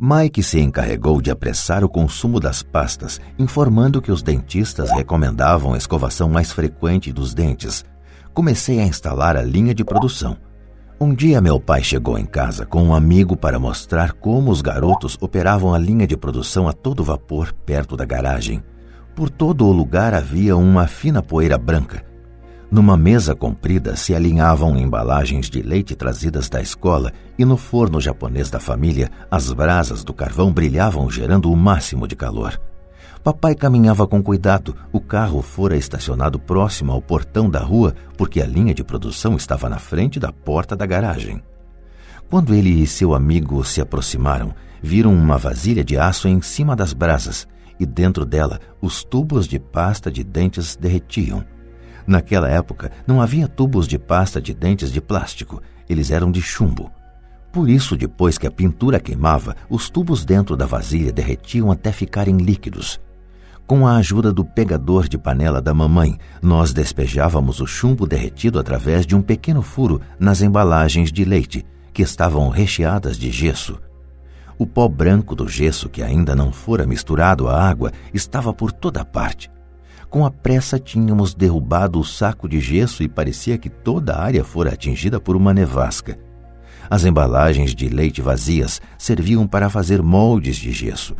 Mike se encarregou de apressar o consumo das pastas, informando que os dentistas recomendavam a escovação mais frequente dos dentes. Comecei a instalar a linha de produção. Um dia meu pai chegou em casa com um amigo para mostrar como os garotos operavam a linha de produção a todo vapor perto da garagem. Por todo o lugar havia uma fina poeira branca. Numa mesa comprida se alinhavam embalagens de leite trazidas da escola e no forno japonês da família as brasas do carvão brilhavam gerando o máximo de calor. Papai caminhava com cuidado. O carro fora estacionado próximo ao portão da rua porque a linha de produção estava na frente da porta da garagem. Quando ele e seu amigo se aproximaram, viram uma vasilha de aço em cima das brasas e dentro dela os tubos de pasta de dentes derretiam. Naquela época não havia tubos de pasta de dentes de plástico, eles eram de chumbo. Por isso, depois que a pintura queimava, os tubos dentro da vasilha derretiam até ficarem líquidos. Com a ajuda do pegador de panela da mamãe, nós despejávamos o chumbo derretido através de um pequeno furo nas embalagens de leite, que estavam recheadas de gesso. O pó branco do gesso, que ainda não fora misturado à água, estava por toda parte. Com a pressa tínhamos derrubado o saco de gesso e parecia que toda a área fora atingida por uma nevasca. As embalagens de leite vazias serviam para fazer moldes de gesso.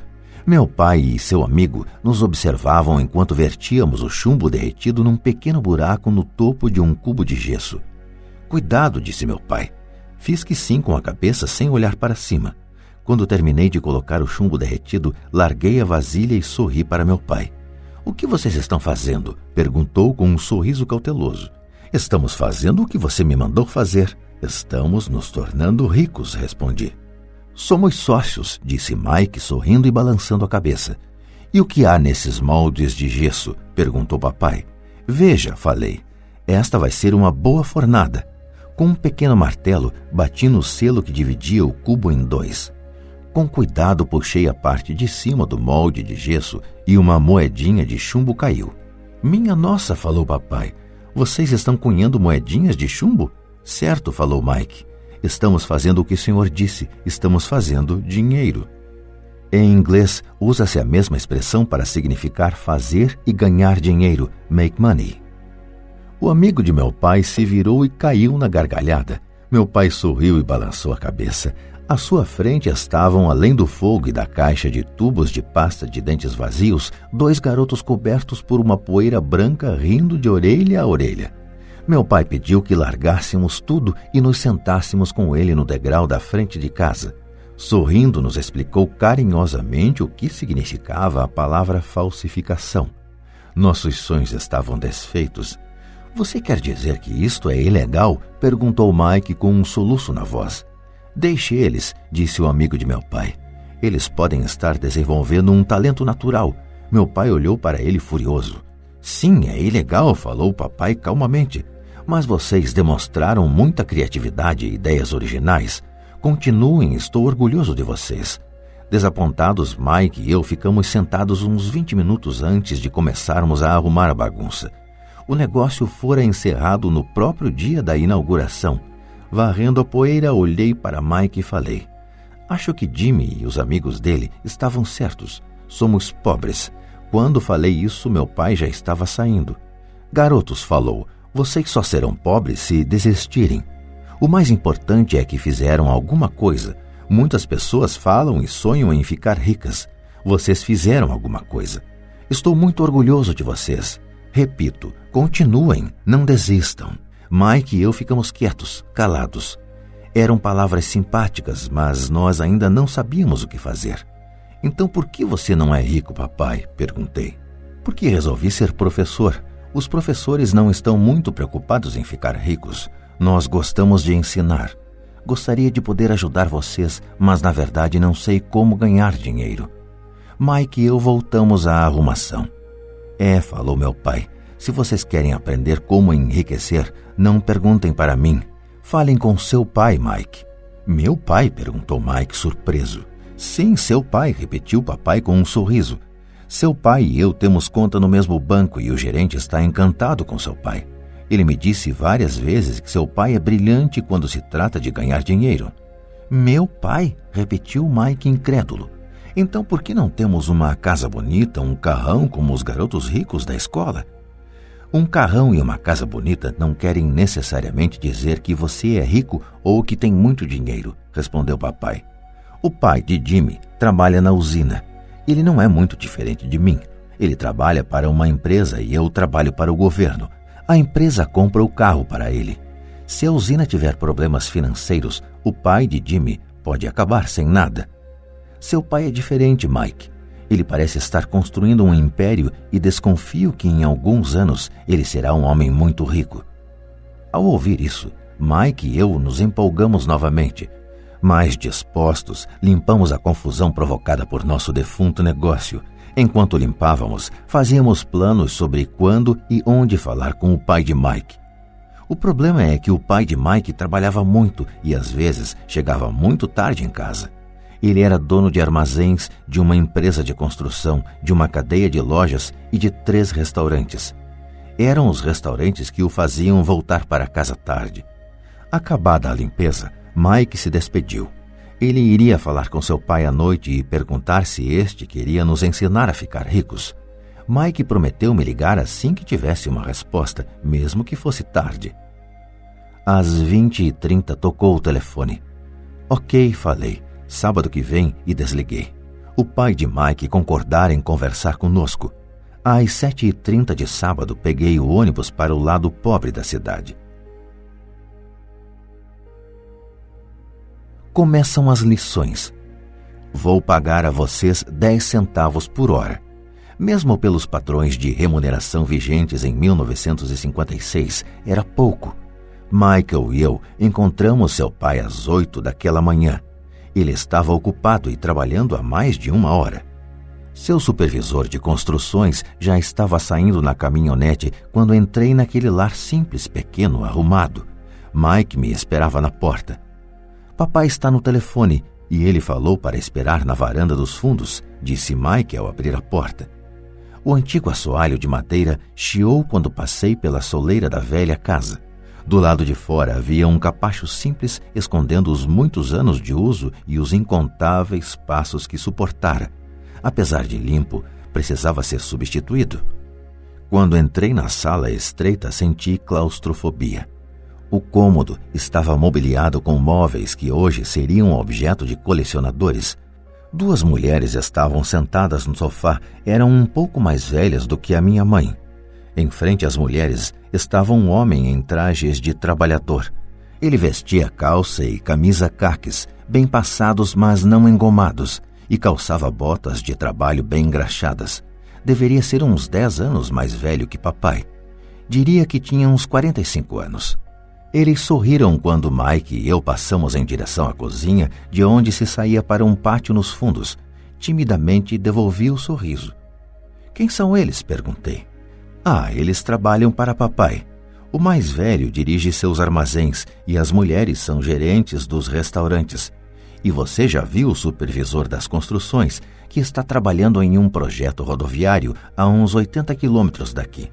Meu pai e seu amigo nos observavam enquanto vertíamos o chumbo derretido num pequeno buraco no topo de um cubo de gesso. "Cuidado", disse meu pai. Fiz que sim com a cabeça sem olhar para cima. Quando terminei de colocar o chumbo derretido, larguei a vasilha e sorri para meu pai. "O que vocês estão fazendo?", perguntou com um sorriso cauteloso. "Estamos fazendo o que você me mandou fazer. Estamos nos tornando ricos", respondi. "Somos sócios", disse Mike, sorrindo e balançando a cabeça. "E o que há nesses moldes de gesso?", perguntou papai. "Veja", falei, "esta vai ser uma boa fornada." Com um pequeno martelo, bati no selo que dividia o cubo em dois. Com cuidado, puxei a parte de cima do molde de gesso e uma moedinha de chumbo caiu. "Minha nossa", falou papai, "vocês estão cunhando moedinhas de chumbo?" "Certo", falou Mike. "Estamos fazendo o que o senhor disse, estamos fazendo dinheiro." Em inglês, usa-se a mesma expressão para significar fazer e ganhar dinheiro, make money. O amigo de meu pai se virou e caiu na gargalhada. Meu pai sorriu e balançou a cabeça. À sua frente estavam, além do fogo e da caixa de tubos de pasta de dentes vazios, 2 garotos cobertos por uma poeira branca rindo de orelha a orelha. Meu pai pediu que largássemos tudo e nos sentássemos com ele no degrau da frente de casa. Sorrindo, nos explicou carinhosamente o que significava a palavra falsificação. Nossos sonhos estavam desfeitos. "Você quer dizer que isto é ilegal?", perguntou Mike com um soluço na voz. "Deixe eles", disse o amigo de meu pai. "Eles podem estar desenvolvendo um talento natural." Meu pai olhou para ele furioso. "Sim, é ilegal", falou o papai calmamente. "Mas vocês demonstraram muita criatividade e ideias originais. Continuem, estou orgulhoso de vocês." Desapontados, Mike e eu ficamos sentados uns 20 minutos antes de começarmos a arrumar a bagunça. O negócio fora encerrado no próprio dia da inauguração. Varrendo a poeira, olhei para Mike e falei: "Acho que Jimmy e os amigos dele estavam certos. Somos pobres." Quando falei isso, meu pai já estava saindo. "Garotos", falou, "vocês só serão pobres se desistirem. O mais importante é que fizeram alguma coisa. Muitas pessoas falam e sonham em ficar ricas. Vocês fizeram alguma coisa. Estou muito orgulhoso de vocês. Repito, continuem, não desistam." Mike e eu ficamos quietos, calados. Eram palavras simpáticas, mas nós ainda não sabíamos o que fazer. "Então por que você não é rico, papai?", perguntei. "Porque resolvi ser professor. Os professores não estão muito preocupados em ficar ricos. Nós gostamos de ensinar. Gostaria de poder ajudar vocês, mas na verdade não sei como ganhar dinheiro." Mike e eu voltamos à arrumação. Falou meu pai, "se vocês querem aprender como enriquecer, não perguntem para mim. Falem com seu pai, Mike." "Meu pai?", perguntou Mike, surpreso. "Sim, seu pai", repetiu o papai com um sorriso. "Seu pai e eu temos conta no mesmo banco e o gerente está encantado com seu pai. Ele me disse várias vezes que seu pai é brilhante quando se trata de ganhar dinheiro." Meu pai? Repetiu Mike incrédulo. Então por que não temos uma casa bonita, um carrão como os garotos ricos da escola? Um carrão e uma casa bonita não querem necessariamente dizer que você é rico ou que tem muito dinheiro, respondeu papai. O pai de Jimmy trabalha na usina. Ele não é muito diferente de mim. Ele trabalha para uma empresa e eu trabalho para o governo. A empresa compra o carro para ele. Se a usina tiver problemas financeiros, o pai de Jimmy pode acabar sem nada. Seu pai é diferente, Mike. Ele parece estar construindo um império e desconfio que em alguns anos ele será um homem muito rico. Ao ouvir isso, Mike e eu nos empolgamos novamente. Mais dispostos, limpamos a confusão provocada por nosso defunto negócio. Enquanto limpávamos, fazíamos planos sobre quando e onde falar com o pai de Mike. O problema é que o pai de Mike trabalhava muito e às vezes chegava muito tarde em casa. Ele era dono de armazéns, de uma empresa de construção, de uma cadeia de lojas e de 3 restaurantes. Eram os restaurantes que o faziam voltar para casa tarde. Acabada a limpeza, Mike se despediu. Ele iria falar com seu pai à noite e perguntar se este queria nos ensinar a ficar ricos. Mike prometeu me ligar assim que tivesse uma resposta, mesmo que fosse tarde. Às 20h30 tocou o telefone. Ok, falei. Sábado que vem, e desliguei. O pai de Mike concordara em conversar conosco. Às 7h30 de sábado, peguei o ônibus para o lado pobre da cidade. Começam as lições. Vou pagar a vocês 10 centavos por hora. Mesmo pelos padrões de remuneração vigentes em 1956, era pouco. Michael e eu encontramos seu pai às 8 daquela manhã. Ele estava ocupado e trabalhando há mais de 1 hora. Seu supervisor de construções já estava saindo na caminhonete quando entrei naquele lar simples, pequeno, arrumado. Mike me esperava na porta. Papai está no telefone e ele falou para esperar na varanda dos fundos, disse Mike ao abrir a porta. O antigo assoalho de madeira chiou quando passei pela soleira da velha casa. Do lado de fora havia um capacho simples escondendo os muitos anos de uso e os incontáveis passos que suportara. Apesar de limpo, precisava ser substituído. Quando entrei na sala estreita, senti claustrofobia. O cômodo estava mobiliado com móveis que hoje seriam objeto de colecionadores. 2 mulheres estavam sentadas no sofá, eram um pouco mais velhas do que a minha mãe. Em frente às mulheres estava um homem em trajes de trabalhador. Ele vestia calça e camisa caques, bem passados mas não engomados, e calçava botas de trabalho bem engraxadas. Deveria ser uns 10 anos mais velho que papai. Diria que tinha uns 45 anos. Eles sorriram quando Mike e eu passamos em direção à cozinha, de onde se saía para um pátio nos fundos. Timidamente devolvi o sorriso. Quem são eles? Perguntei. Eles trabalham para papai. O mais velho dirige seus armazéns e as mulheres são gerentes dos restaurantes. E você já viu o supervisor das construções, que está trabalhando em um projeto rodoviário a uns 80 quilômetros daqui.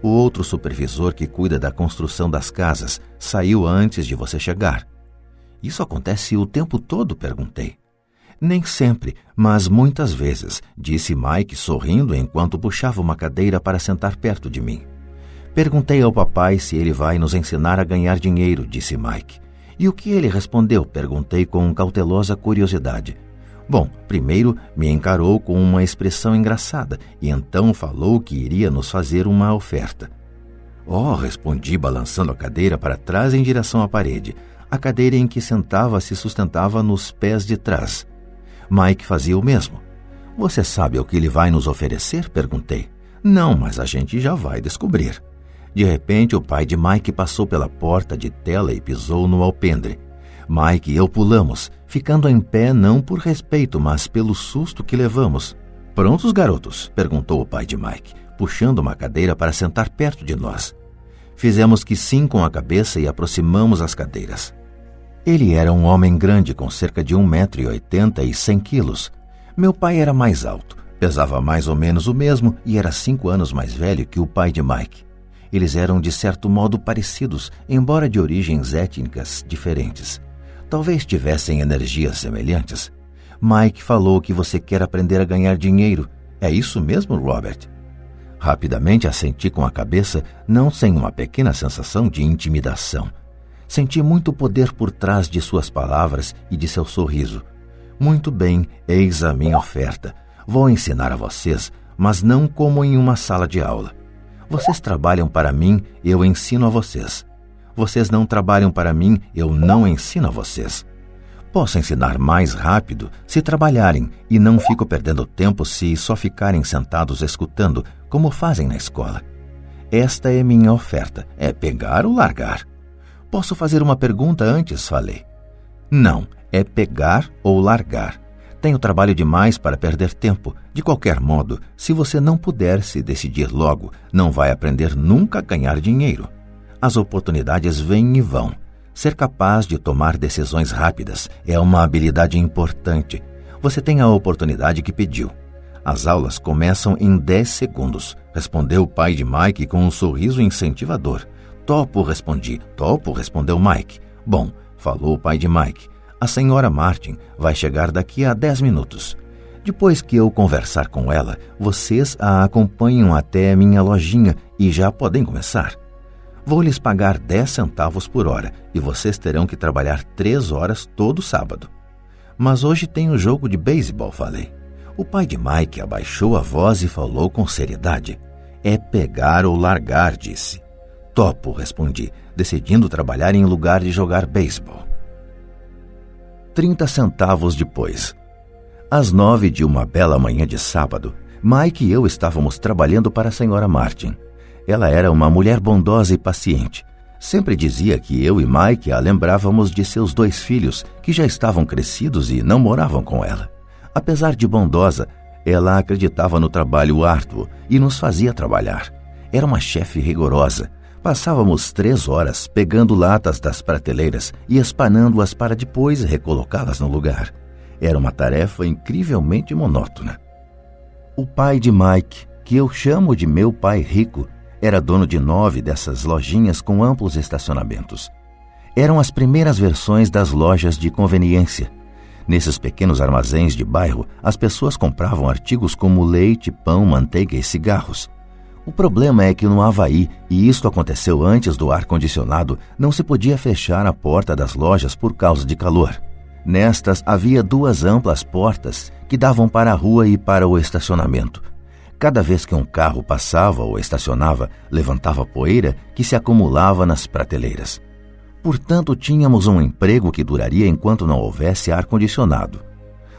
O outro supervisor que cuida da construção das casas saiu antes de você chegar. Isso acontece o tempo todo? Perguntei. Nem sempre, mas muitas vezes, disse Mike sorrindo enquanto puxava uma cadeira para sentar perto de mim. Perguntei ao papai se ele vai nos ensinar a ganhar dinheiro, disse Mike. E o que ele respondeu? Perguntei com cautelosa curiosidade. Bom, primeiro me encarou com uma expressão engraçada e então falou que iria nos fazer uma oferta. Respondi balançando a cadeira para trás em direção à parede. A cadeira em que sentava se sustentava nos pés de trás. Mike fazia o mesmo. Você sabe o que ele vai nos oferecer? Perguntei. Não, mas a gente já vai descobrir. De repente, o pai de Mike passou pela porta de tela e pisou no alpendre. Mike e eu pulamos, ficando em pé não por respeito, mas pelo susto que levamos. Prontos, garotos? Perguntou o pai de Mike, puxando uma cadeira para sentar perto de nós. Fizemos que sim com a cabeça e aproximamos as cadeiras. Ele era um homem grande, com cerca de 1,80 m e 100 quilos. Meu pai era mais alto, pesava mais ou menos o mesmo e era 5 anos mais velho que o pai de Mike. Eles eram de certo modo parecidos, embora de origens étnicas diferentes. Talvez tivessem energias semelhantes. Mike falou que você quer aprender a ganhar dinheiro. É isso mesmo, Robert? Rapidamente assenti com a cabeça, não sem uma pequena sensação de intimidação. Senti muito poder por trás de suas palavras e de seu sorriso. Muito bem, eis a minha oferta. Vou ensinar a vocês, mas não como em uma sala de aula. Vocês trabalham para mim, eu ensino a vocês. Vocês não trabalham para mim, eu não ensino a vocês. Posso ensinar mais rápido se trabalharem e não fico perdendo tempo se só ficarem sentados escutando, como fazem na escola. Esta é minha oferta, é pegar ou largar. Posso fazer uma pergunta antes, falei. Não, é pegar ou largar. Tenho trabalho demais para perder tempo. De qualquer modo, se você não puder se decidir logo, não vai aprender nunca a ganhar dinheiro. As oportunidades vêm e vão. Ser capaz de tomar decisões rápidas é uma habilidade importante. Você tem a oportunidade que pediu. As aulas começam em 10 segundos, respondeu o pai de Mike com um sorriso incentivador. Topo, respondi. Topo, respondeu Mike. Bom, falou o pai de Mike. A senhora Martin vai chegar daqui a 10 minutos. Depois que eu conversar com ela, vocês a acompanham até minha lojinha e já podem começar. Vou lhes pagar 10 centavos por hora e vocês terão que trabalhar 3 horas todo sábado. Mas hoje tem um jogo de beisebol, falei. O pai de Mike abaixou a voz e falou com seriedade. É pegar ou largar, disse. Topo, respondi, decidindo trabalhar em lugar de jogar beisebol. 30 centavos depois. Às 9 de uma bela manhã de sábado, Mike e eu estávamos trabalhando para a senhora Martin. Ela era uma mulher bondosa e paciente. Sempre dizia que eu e Mike a lembrávamos de seus 2 filhos, que já estavam crescidos e não moravam com ela. Apesar de bondosa, ela acreditava no trabalho árduo e nos fazia trabalhar. Era uma chefe rigorosa. Passávamos 3 horas pegando latas das prateleiras e espanando-as para depois recolocá-las no lugar. Era uma tarefa incrivelmente monótona. O pai de Mike, que eu chamo de meu pai rico, era dono de 9 dessas lojinhas com amplos estacionamentos. Eram as primeiras versões das lojas de conveniência. Nesses pequenos armazéns de bairro, as pessoas compravam artigos como leite, pão, manteiga e cigarros. O problema é que no Havaí, e isto aconteceu antes do ar-condicionado, não se podia fechar a porta das lojas por causa de calor. Nestas havia 2 amplas portas que davam para a rua e para o estacionamento. Cada vez que um carro passava ou estacionava, levantava poeira que se acumulava nas prateleiras. Portanto, tínhamos um emprego que duraria enquanto não houvesse ar-condicionado.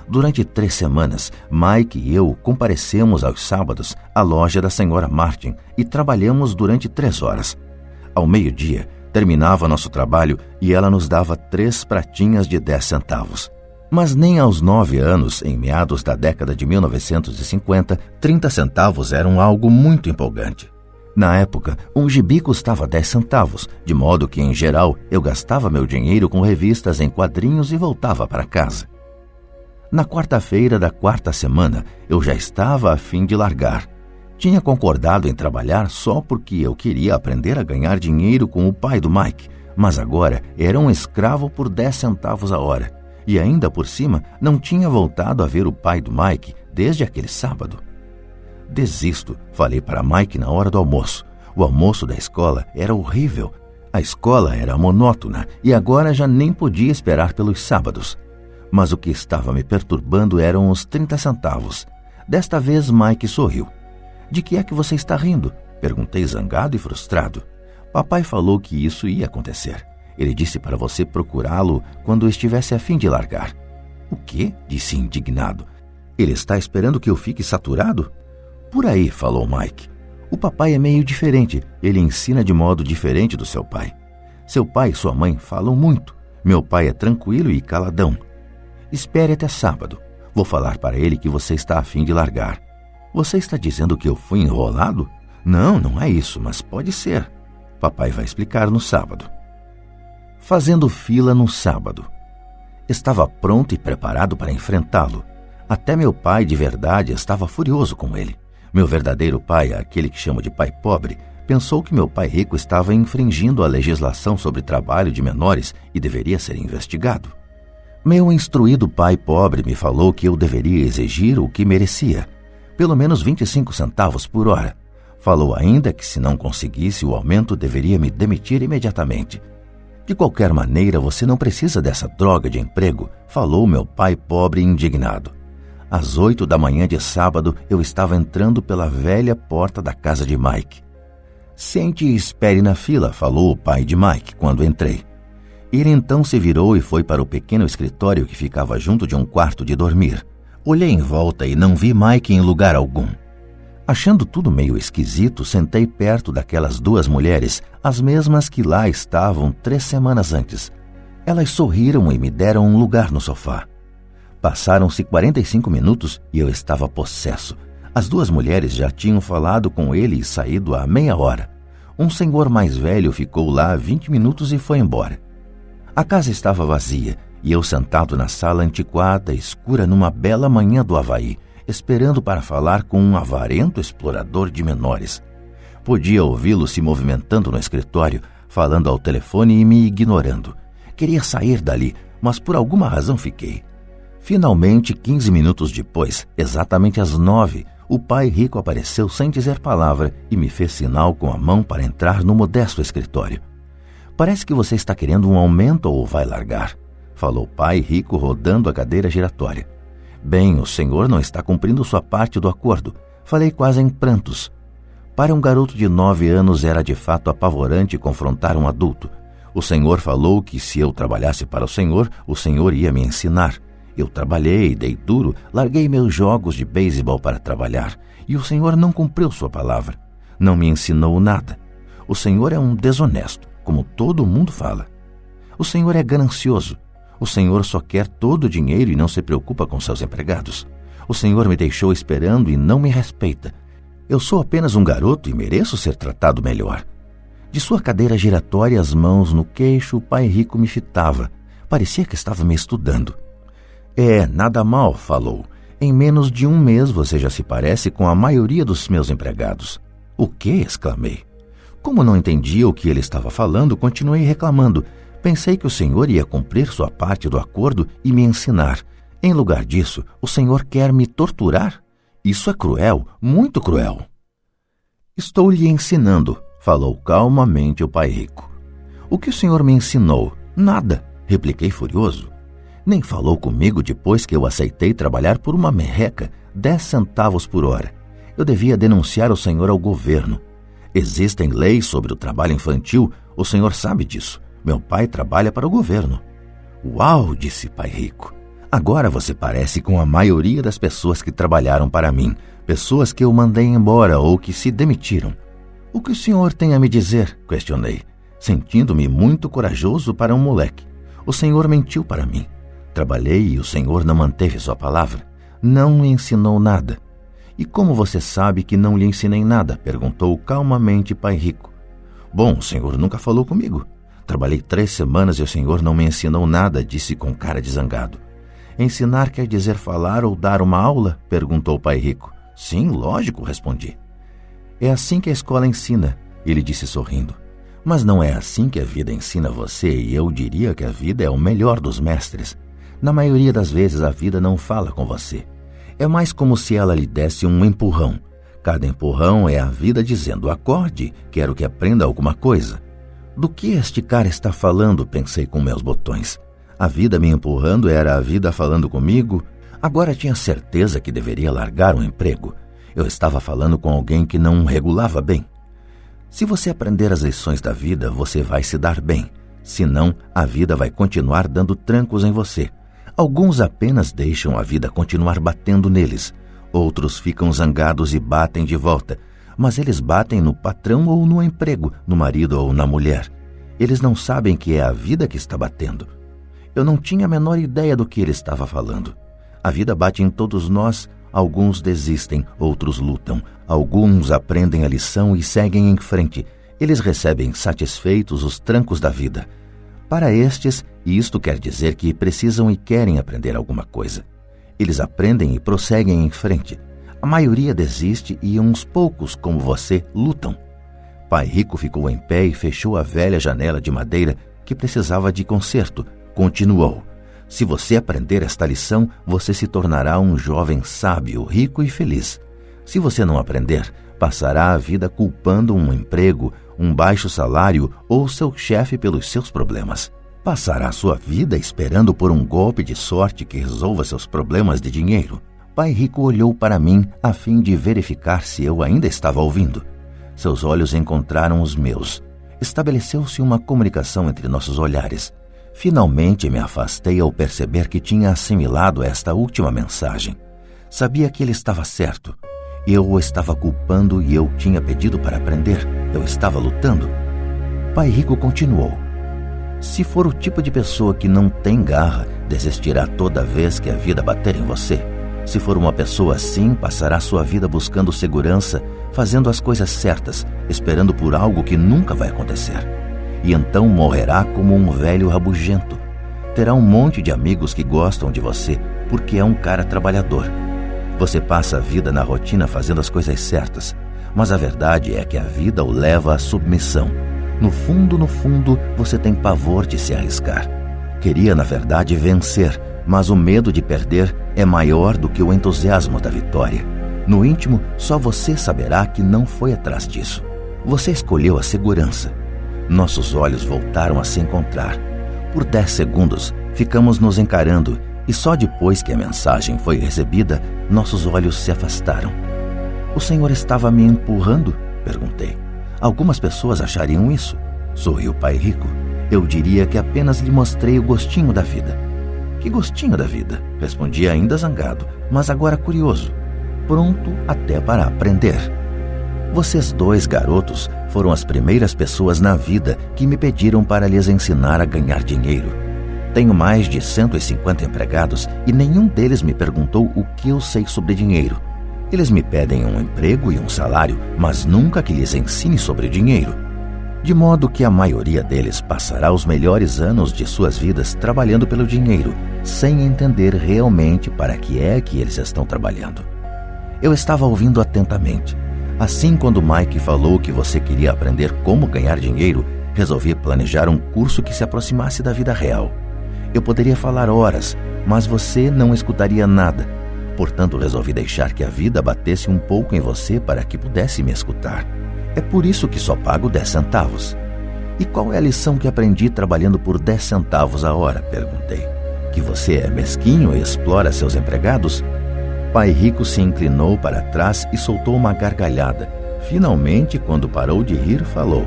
Durante 3 semanas, Mike e eu comparecemos aos sábados à loja da senhora Martin e trabalhamos durante 3 horas. Ao meio-dia, terminava nosso trabalho e ela nos dava 3 pratinhas de 10 centavos. Mas nem aos 9 anos, em meados da década de 1950, 30 centavos eram algo muito empolgante. Na época, um gibi custava 10 centavos, de modo que, em geral, eu gastava meu dinheiro com revistas em quadrinhos e voltava para casa. Na quarta-feira da 4ª semana, eu já estava a fim de largar. Tinha concordado em trabalhar só porque eu queria aprender a ganhar dinheiro com o pai do Mike, mas agora era um escravo por 10 centavos a hora. E ainda por cima, não tinha voltado a ver o pai do Mike desde aquele sábado. Desisto, falei para Mike na hora do almoço. O almoço da escola era horrível. A escola era monótona e agora já nem podia esperar pelos sábados. Mas o que estava me perturbando eram os 30 centavos. Desta vez Mike sorriu. De que é que você está rindo? Perguntei zangado e frustrado. Papai falou que isso ia acontecer. Ele disse para você procurá-lo quando estivesse a fim de largar. O quê? Disse indignado. Ele está esperando que eu fique saturado? Por aí, falou Mike. O papai é meio diferente. Ele ensina de modo diferente do seu pai. Seu pai e sua mãe falam muito. Meu pai é tranquilo e caladão. Espere até sábado. Vou falar para ele que você está a fim de largar. Você está dizendo que eu fui enrolado? Não, não é isso, mas pode ser. Papai vai explicar no sábado. Fazendo fila no sábado. Estava pronto e preparado para enfrentá-lo. Até meu pai de verdade estava furioso com ele. Meu verdadeiro pai, aquele que chamo de pai pobre, pensou que meu pai rico estava infringindo a legislação sobre trabalho de menores e deveria ser investigado. Meu instruído pai pobre me falou que eu deveria exigir o que merecia, pelo menos 25 centavos por hora. Falou ainda que se não conseguisse o aumento deveria me demitir imediatamente. De qualquer maneira, você não precisa dessa droga de emprego, falou meu pai pobre indignado. Às 8 da manhã de sábado, eu estava entrando pela velha porta da casa de Mike. Sente e espere na fila, falou o pai de Mike quando entrei. Ele então se virou e foi para o pequeno escritório que ficava junto de um quarto de dormir. Olhei em volta e não vi Mike em lugar algum. Achando tudo meio esquisito, sentei perto daquelas duas mulheres, as mesmas que lá estavam 3 semanas antes. Elas sorriram e me deram um lugar no sofá. Passaram-se 45 minutos e eu estava possesso. As duas mulheres já tinham falado com ele e saído há meia hora. Um senhor mais velho ficou lá 20 minutos e foi embora. A casa estava vazia e eu sentado na sala antiquada, escura numa bela manhã do Havaí, esperando para falar com um avarento explorador de menores. Podia ouvi-lo se movimentando no escritório, falando ao telefone e me ignorando. Queria sair dali, mas por alguma razão fiquei. Finalmente, 15 minutos depois, exatamente às 9, o pai rico apareceu sem dizer palavra e me fez sinal com a mão para entrar no modesto escritório. Parece que você está querendo um aumento ou vai largar, falou o pai rico rodando a cadeira giratória. Bem, o senhor não está cumprindo sua parte do acordo, falei quase em prantos. Para um garoto de 9 anos era de fato apavorante confrontar um adulto. O senhor falou que se eu trabalhasse para o senhor ia me ensinar. Eu trabalhei, dei duro, larguei meus jogos de beisebol para trabalhar, e o senhor não cumpriu sua palavra. Não me ensinou nada. O senhor é um desonesto, como todo mundo fala. O senhor é ganancioso. O senhor só quer todo o dinheiro e não se preocupa com seus empregados. O senhor me deixou esperando e não me respeita. Eu sou apenas um garoto e mereço ser tratado melhor. De sua cadeira giratória, as mãos no queixo, o pai rico me fitava. Parecia que estava me estudando. Nada mal, falou. Em menos de 1 mês você já se parece com a maioria dos meus empregados. O quê? Exclamei. Como não entendia o que ele estava falando, continuei reclamando. Pensei que o senhor ia cumprir sua parte do acordo e me ensinar. Em lugar disso, o senhor quer me torturar? Isso é cruel, muito cruel. Estou lhe ensinando, falou calmamente o pai rico. O que o senhor me ensinou? Nada, repliquei furioso. Nem falou comigo depois que eu aceitei trabalhar por uma merreca, 10 centavos por hora. Eu devia denunciar o senhor ao governo. Existem leis sobre o trabalho infantil, o senhor sabe disso. Meu pai trabalha para o governo. Uau, disse pai rico. Agora você parece com a maioria das pessoas que trabalharam para mim, pessoas que eu mandei embora ou que se demitiram. O que o senhor tem a me dizer? Questionei, sentindo-me muito corajoso para um moleque. O senhor mentiu para mim. Trabalhei e o senhor não manteve sua palavra. Não me ensinou nada. E como você sabe que não lhe ensinei nada? Perguntou calmamente pai rico. Bom, o senhor nunca falou comigo. Trabalhei 3 semanas e o senhor não me ensinou nada, disse com cara de zangado. Ensinar quer dizer falar ou dar uma aula? Perguntou o pai rico. Sim, lógico, respondi. É assim que a escola ensina, ele disse sorrindo. Mas não é assim que a vida ensina você, e eu diria que a vida é o melhor dos mestres. Na maioria das vezes a vida não fala com você. É mais como se ela lhe desse um empurrão. Cada empurrão é a vida dizendo, acorde, quero que aprenda alguma coisa. Do que este cara está falando? Pensei com meus botões. A vida me empurrando era a vida falando comigo? Agora tinha certeza que deveria largar o emprego. Eu estava falando com alguém que não regulava bem. Se você aprender as lições da vida, você vai se dar bem. Senão, a vida vai continuar dando trancos em você. Alguns apenas deixam a vida continuar batendo neles. Outros ficam zangados e batem de volta. Mas eles batem no patrão ou no emprego, no marido ou na mulher. Eles não sabem que é a vida que está batendo. Eu não tinha a menor ideia do que ele estava falando. A vida bate em todos nós. Alguns desistem, outros lutam. Alguns aprendem a lição e seguem em frente. Eles recebem satisfeitos os trancos da vida. Para estes, isto quer dizer que precisam e querem aprender alguma coisa. Eles aprendem e prosseguem em frente. A maioria desiste e uns poucos, como você, lutam. Pai rico ficou em pé e fechou a velha janela de madeira que precisava de conserto. Continuou. Se você aprender esta lição, você se tornará um jovem sábio, rico e feliz. Se você não aprender, passará a vida culpando um emprego, um baixo salário ou seu chefe pelos seus problemas. Passará sua vida esperando por um golpe de sorte que resolva seus problemas de dinheiro. Pai Rico olhou para mim a fim de verificar se eu ainda estava ouvindo. Seus olhos encontraram os meus. Estabeleceu-se uma comunicação entre nossos olhares. Finalmente me afastei ao perceber que tinha assimilado esta última mensagem. Sabia que ele estava certo. Eu o estava culpando e eu tinha pedido para aprender. Eu estava lutando. Pai Rico continuou. Se for o tipo de pessoa que não tem garra, desistirá toda vez que a vida bater em você. Se for uma pessoa assim, passará sua vida buscando segurança, fazendo as coisas certas, esperando por algo que nunca vai acontecer. E então morrerá como um velho rabugento. Terá um monte de amigos que gostam de você, porque é um cara trabalhador. Você passa a vida na rotina fazendo as coisas certas, mas a verdade é que a vida o leva à submissão. No fundo, você tem pavor de se arriscar. Queria, na verdade, vencer, mas o medo de perder é maior do que o entusiasmo da vitória. No íntimo, só você saberá que não foi atrás disso. Você escolheu a segurança. Nossos olhos voltaram a se encontrar. Por 10 segundos, ficamos nos encarando e só depois que a mensagem foi recebida, nossos olhos se afastaram. O senhor estava me empurrando? Perguntei. Algumas pessoas achariam isso. Sorriu Pai Rico. Eu diria que apenas lhe mostrei o gostinho da vida. Que gostinho da vida? Respondi ainda zangado, mas agora curioso. Pronto até para aprender. Vocês dois garotos foram as primeiras pessoas na vida que me pediram para lhes ensinar a ganhar dinheiro. Tenho mais de 150 empregados e nenhum deles me perguntou o que eu sei sobre dinheiro. Eles me pedem um emprego e um salário, mas nunca que lhes ensine sobre dinheiro. De modo que a maioria deles passará os melhores anos de suas vidas trabalhando pelo dinheiro, sem entender realmente para que é que eles estão trabalhando. Eu estava ouvindo atentamente. Assim, quando Mike falou que você queria aprender como ganhar dinheiro, resolvi planejar um curso que se aproximasse da vida real. Eu poderia falar horas, mas você não escutaria nada. Portanto, resolvi deixar que a vida batesse um pouco em você para que pudesse me escutar. É por isso que só pago 10 centavos. E qual é a lição que aprendi trabalhando por 10 centavos a hora? Perguntei. Que você é mesquinho e explora seus empregados? Pai Rico se inclinou para trás e soltou uma gargalhada. Finalmente, quando parou de rir, falou: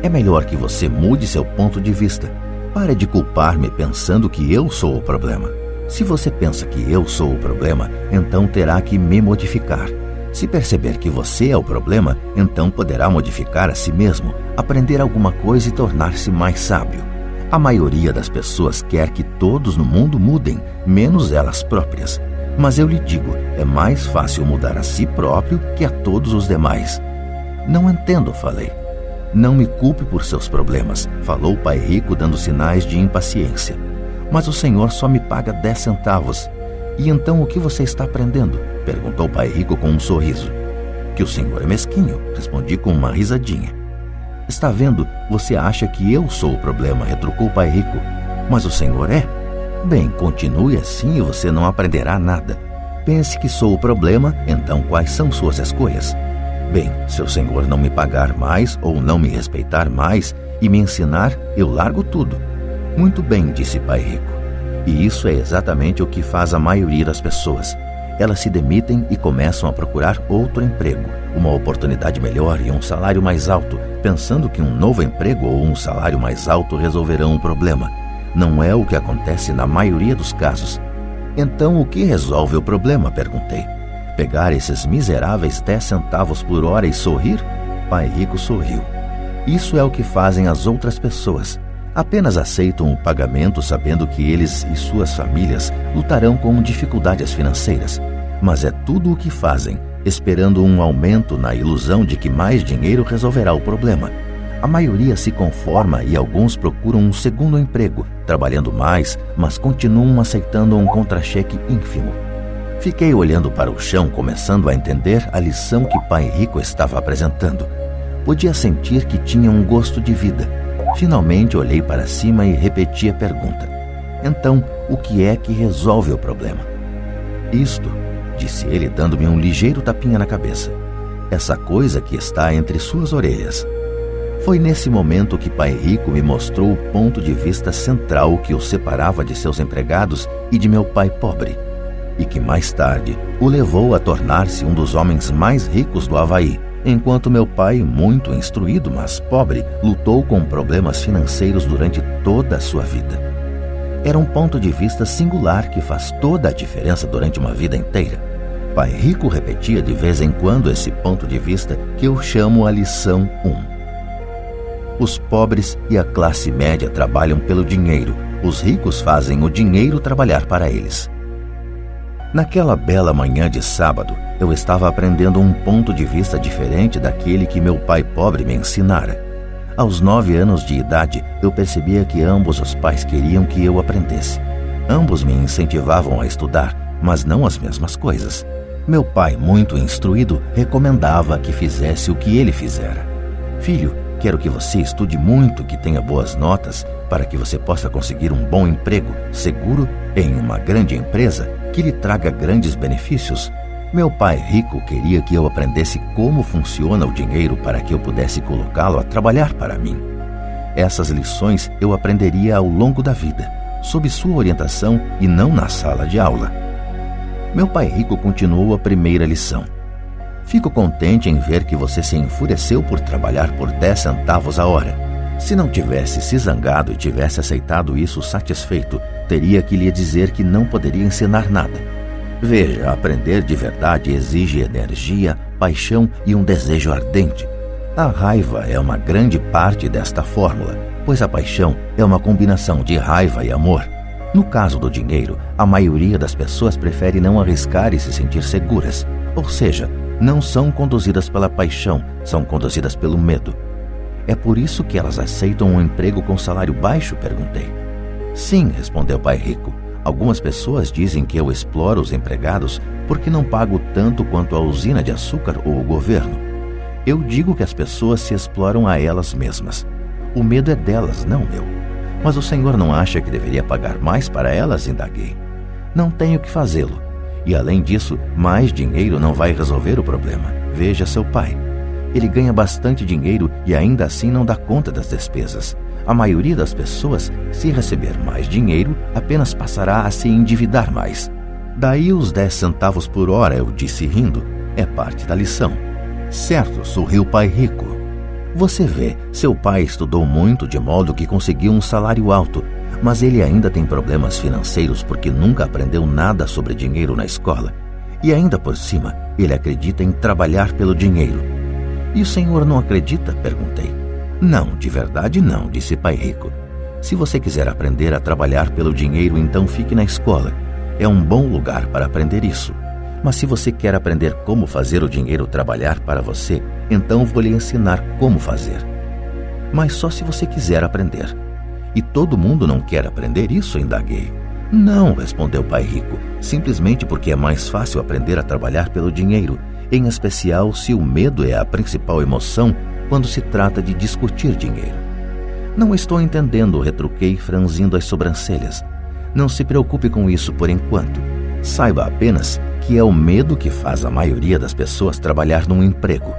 é melhor que você mude seu ponto de vista. Pare de culpar-me pensando que eu sou o problema. Se você pensa que eu sou o problema, então terá que me modificar. Se perceber que você é o problema, então poderá modificar a si mesmo, aprender alguma coisa e tornar-se mais sábio. A maioria das pessoas quer que todos no mundo mudem, menos elas próprias. Mas eu lhe digo, é mais fácil mudar a si próprio que a todos os demais. Não entendo, falei. Não me culpe por seus problemas, falou o Pai Rico dando sinais de impaciência. Mas o senhor só me paga 10 centavos. E então o que você está aprendendo? Perguntou o Pai Rico com um sorriso. Que o senhor é mesquinho, respondi com uma risadinha. Está vendo, você acha que eu sou o problema, retrucou o Pai Rico. Mas o senhor é? Bem, continue assim e você não aprenderá nada. Pense que sou o problema, então quais são suas escolhas? Bem, se o senhor não me pagar mais ou não me respeitar mais e me ensinar, eu largo tudo. Muito bem, disse Pai Rico. E isso é exatamente o que faz a maioria das pessoas. Elas se demitem e começam a procurar outro emprego, uma oportunidade melhor e um salário mais alto, pensando que um novo emprego ou um salário mais alto resolverão o problema. Não é o que acontece na maioria dos casos. Então, o que resolve o problema? Perguntei. Pegar esses miseráveis 10 centavos por hora e sorrir? Pai Rico sorriu. Isso é o que fazem as outras pessoas. Apenas aceitam o pagamento sabendo que eles e suas famílias lutarão com dificuldades financeiras. Mas é tudo o que fazem, esperando um aumento na ilusão de que mais dinheiro resolverá o problema. A maioria se conforma e alguns procuram um segundo emprego, trabalhando mais, mas continuam aceitando um contra-cheque ínfimo. Fiquei olhando para o chão, começando a entender a lição que Pai Rico estava apresentando. Podia sentir que tinha um gosto de vida. Finalmente olhei para cima e repeti a pergunta. Então, o que é que resolve o problema. Isto, disse ele, dando-me um ligeiro tapinha na cabeça. Essa coisa que está entre suas orelhas. Foi nesse momento que Pai Rico me mostrou o ponto de vista central que o separava de seus empregados e de meu pai pobre, e que mais tarde o levou a tornar-se um dos homens mais ricos do Havaí, enquanto meu pai, muito instruído, mas pobre, lutou com problemas financeiros durante toda a sua vida. Era um ponto de vista singular que faz toda a diferença durante uma vida inteira. Pai Rico repetia de vez em quando esse ponto de vista que eu chamo a lição 1. Os pobres e a classe média trabalham pelo dinheiro, os ricos fazem o dinheiro trabalhar para eles. Naquela bela manhã de sábado, eu estava aprendendo um ponto de vista diferente daquele que meu pai pobre me ensinara. Aos 9 anos de idade, eu percebia que ambos os pais queriam que eu aprendesse. Ambos me incentivavam a estudar, mas não as mesmas coisas. Meu pai, muito instruído, recomendava que fizesse o que ele fizera. Filho, quero que você estude muito, que tenha boas notas, para que você possa conseguir um bom emprego, seguro, em uma grande empresa, que lhe traga grandes benefícios. Meu pai rico queria que eu aprendesse como funciona o dinheiro para que eu pudesse colocá-lo a trabalhar para mim. Essas lições eu aprenderia ao longo da vida, sob sua orientação e não na sala de aula. Meu pai rico continuou a primeira lição. Fico contente em ver que você se enfureceu por trabalhar por 10 centavos a hora. Se não tivesse se zangado e tivesse aceitado isso satisfeito, teria que lhe dizer que não poderia ensinar nada. Veja, aprender de verdade exige energia, paixão e um desejo ardente. A raiva é uma grande parte desta fórmula, pois a paixão é uma combinação de raiva e amor. No caso do dinheiro, a maioria das pessoas prefere não arriscar e se sentir seguras, ou seja, não são conduzidas pela paixão, são conduzidas pelo medo. É por isso que elas aceitam um emprego com salário baixo? Perguntei. Sim, respondeu Pai Rico. Algumas pessoas dizem que eu exploro os empregados porque não pago tanto quanto a usina de açúcar ou o governo. Eu digo que as pessoas se exploram a elas mesmas. O medo é delas, não meu. Mas o senhor não acha que deveria pagar mais para elas? Indaguei. Não tenho que fazê-lo. E além disso, mais dinheiro não vai resolver o problema. Veja seu pai. Ele ganha bastante dinheiro e ainda assim não dá conta das despesas. A maioria das pessoas, se receber mais dinheiro, apenas passará a se endividar mais. Daí os 10 centavos por hora, eu disse rindo, é parte da lição. Certo, sorriu Pai Rico. Você vê, seu pai estudou muito de modo que conseguiu um salário alto, mas ele ainda tem problemas financeiros porque nunca aprendeu nada sobre dinheiro na escola. E ainda por cima, ele acredita em trabalhar pelo dinheiro. E o senhor não acredita? Perguntei. Não, de verdade não, disse Pai Rico. Se você quiser aprender a trabalhar pelo dinheiro, então fique na escola. É um bom lugar para aprender isso. Mas se você quer aprender como fazer o dinheiro trabalhar para você, então vou lhe ensinar como fazer. Mas só se você quiser aprender. E todo mundo não quer aprender isso? Indaguei. Não, respondeu Pai Rico, simplesmente porque é mais fácil aprender a trabalhar pelo dinheiro, em especial se o medo é a principal emoção quando se trata de discutir dinheiro. Não estou entendendo, retruquei, franzindo as sobrancelhas. Não se preocupe com isso por enquanto. Saiba apenas que é o medo que faz a maioria das pessoas trabalhar num emprego.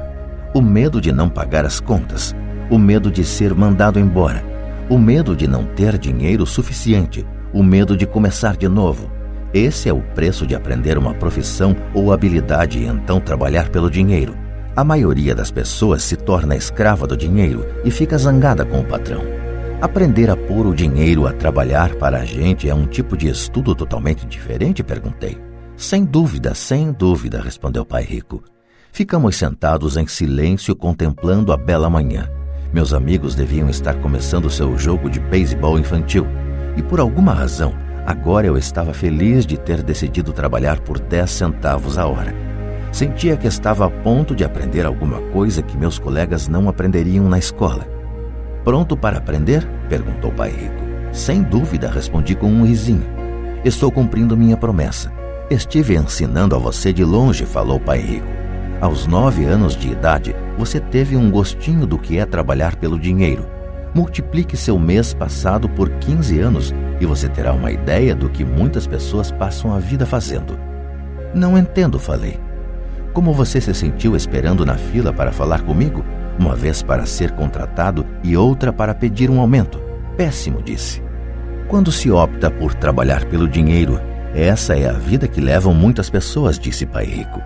O medo de não pagar as contas, o medo de ser mandado embora, o medo de não ter dinheiro suficiente, o medo de começar de novo. Esse é o preço de aprender uma profissão ou habilidade e então trabalhar pelo dinheiro. A maioria das pessoas se torna escrava do dinheiro e fica zangada com o patrão. Aprender a pôr o dinheiro a trabalhar para a gente é um tipo de estudo totalmente diferente? Perguntei. Sem dúvida, respondeu Pai Rico. Ficamos sentados em silêncio contemplando a bela manhã. Meus amigos deviam estar começando seu jogo de beisebol infantil. E por alguma razão, agora eu estava feliz de ter decidido trabalhar por 10 centavos a hora. Sentia que estava a ponto de aprender alguma coisa que meus colegas não aprenderiam na escola. Pronto para aprender? Perguntou Pai Rico. Sem dúvida, respondi com um risinho. Estou cumprindo minha promessa. Estive ensinando a você de longe, falou Pai Rico. Aos 9 anos de idade, você teve um gostinho do que é trabalhar pelo dinheiro. Multiplique seu mês passado por 15 anos e você terá uma ideia do que muitas pessoas passam a vida fazendo. Não entendo, falei. Como você se sentiu esperando na fila para falar comigo? Uma vez para ser contratado e outra para pedir um aumento. Péssimo, disse. Quando se opta por trabalhar pelo dinheiro, essa é a vida que levam muitas pessoas, disse Pai Rico.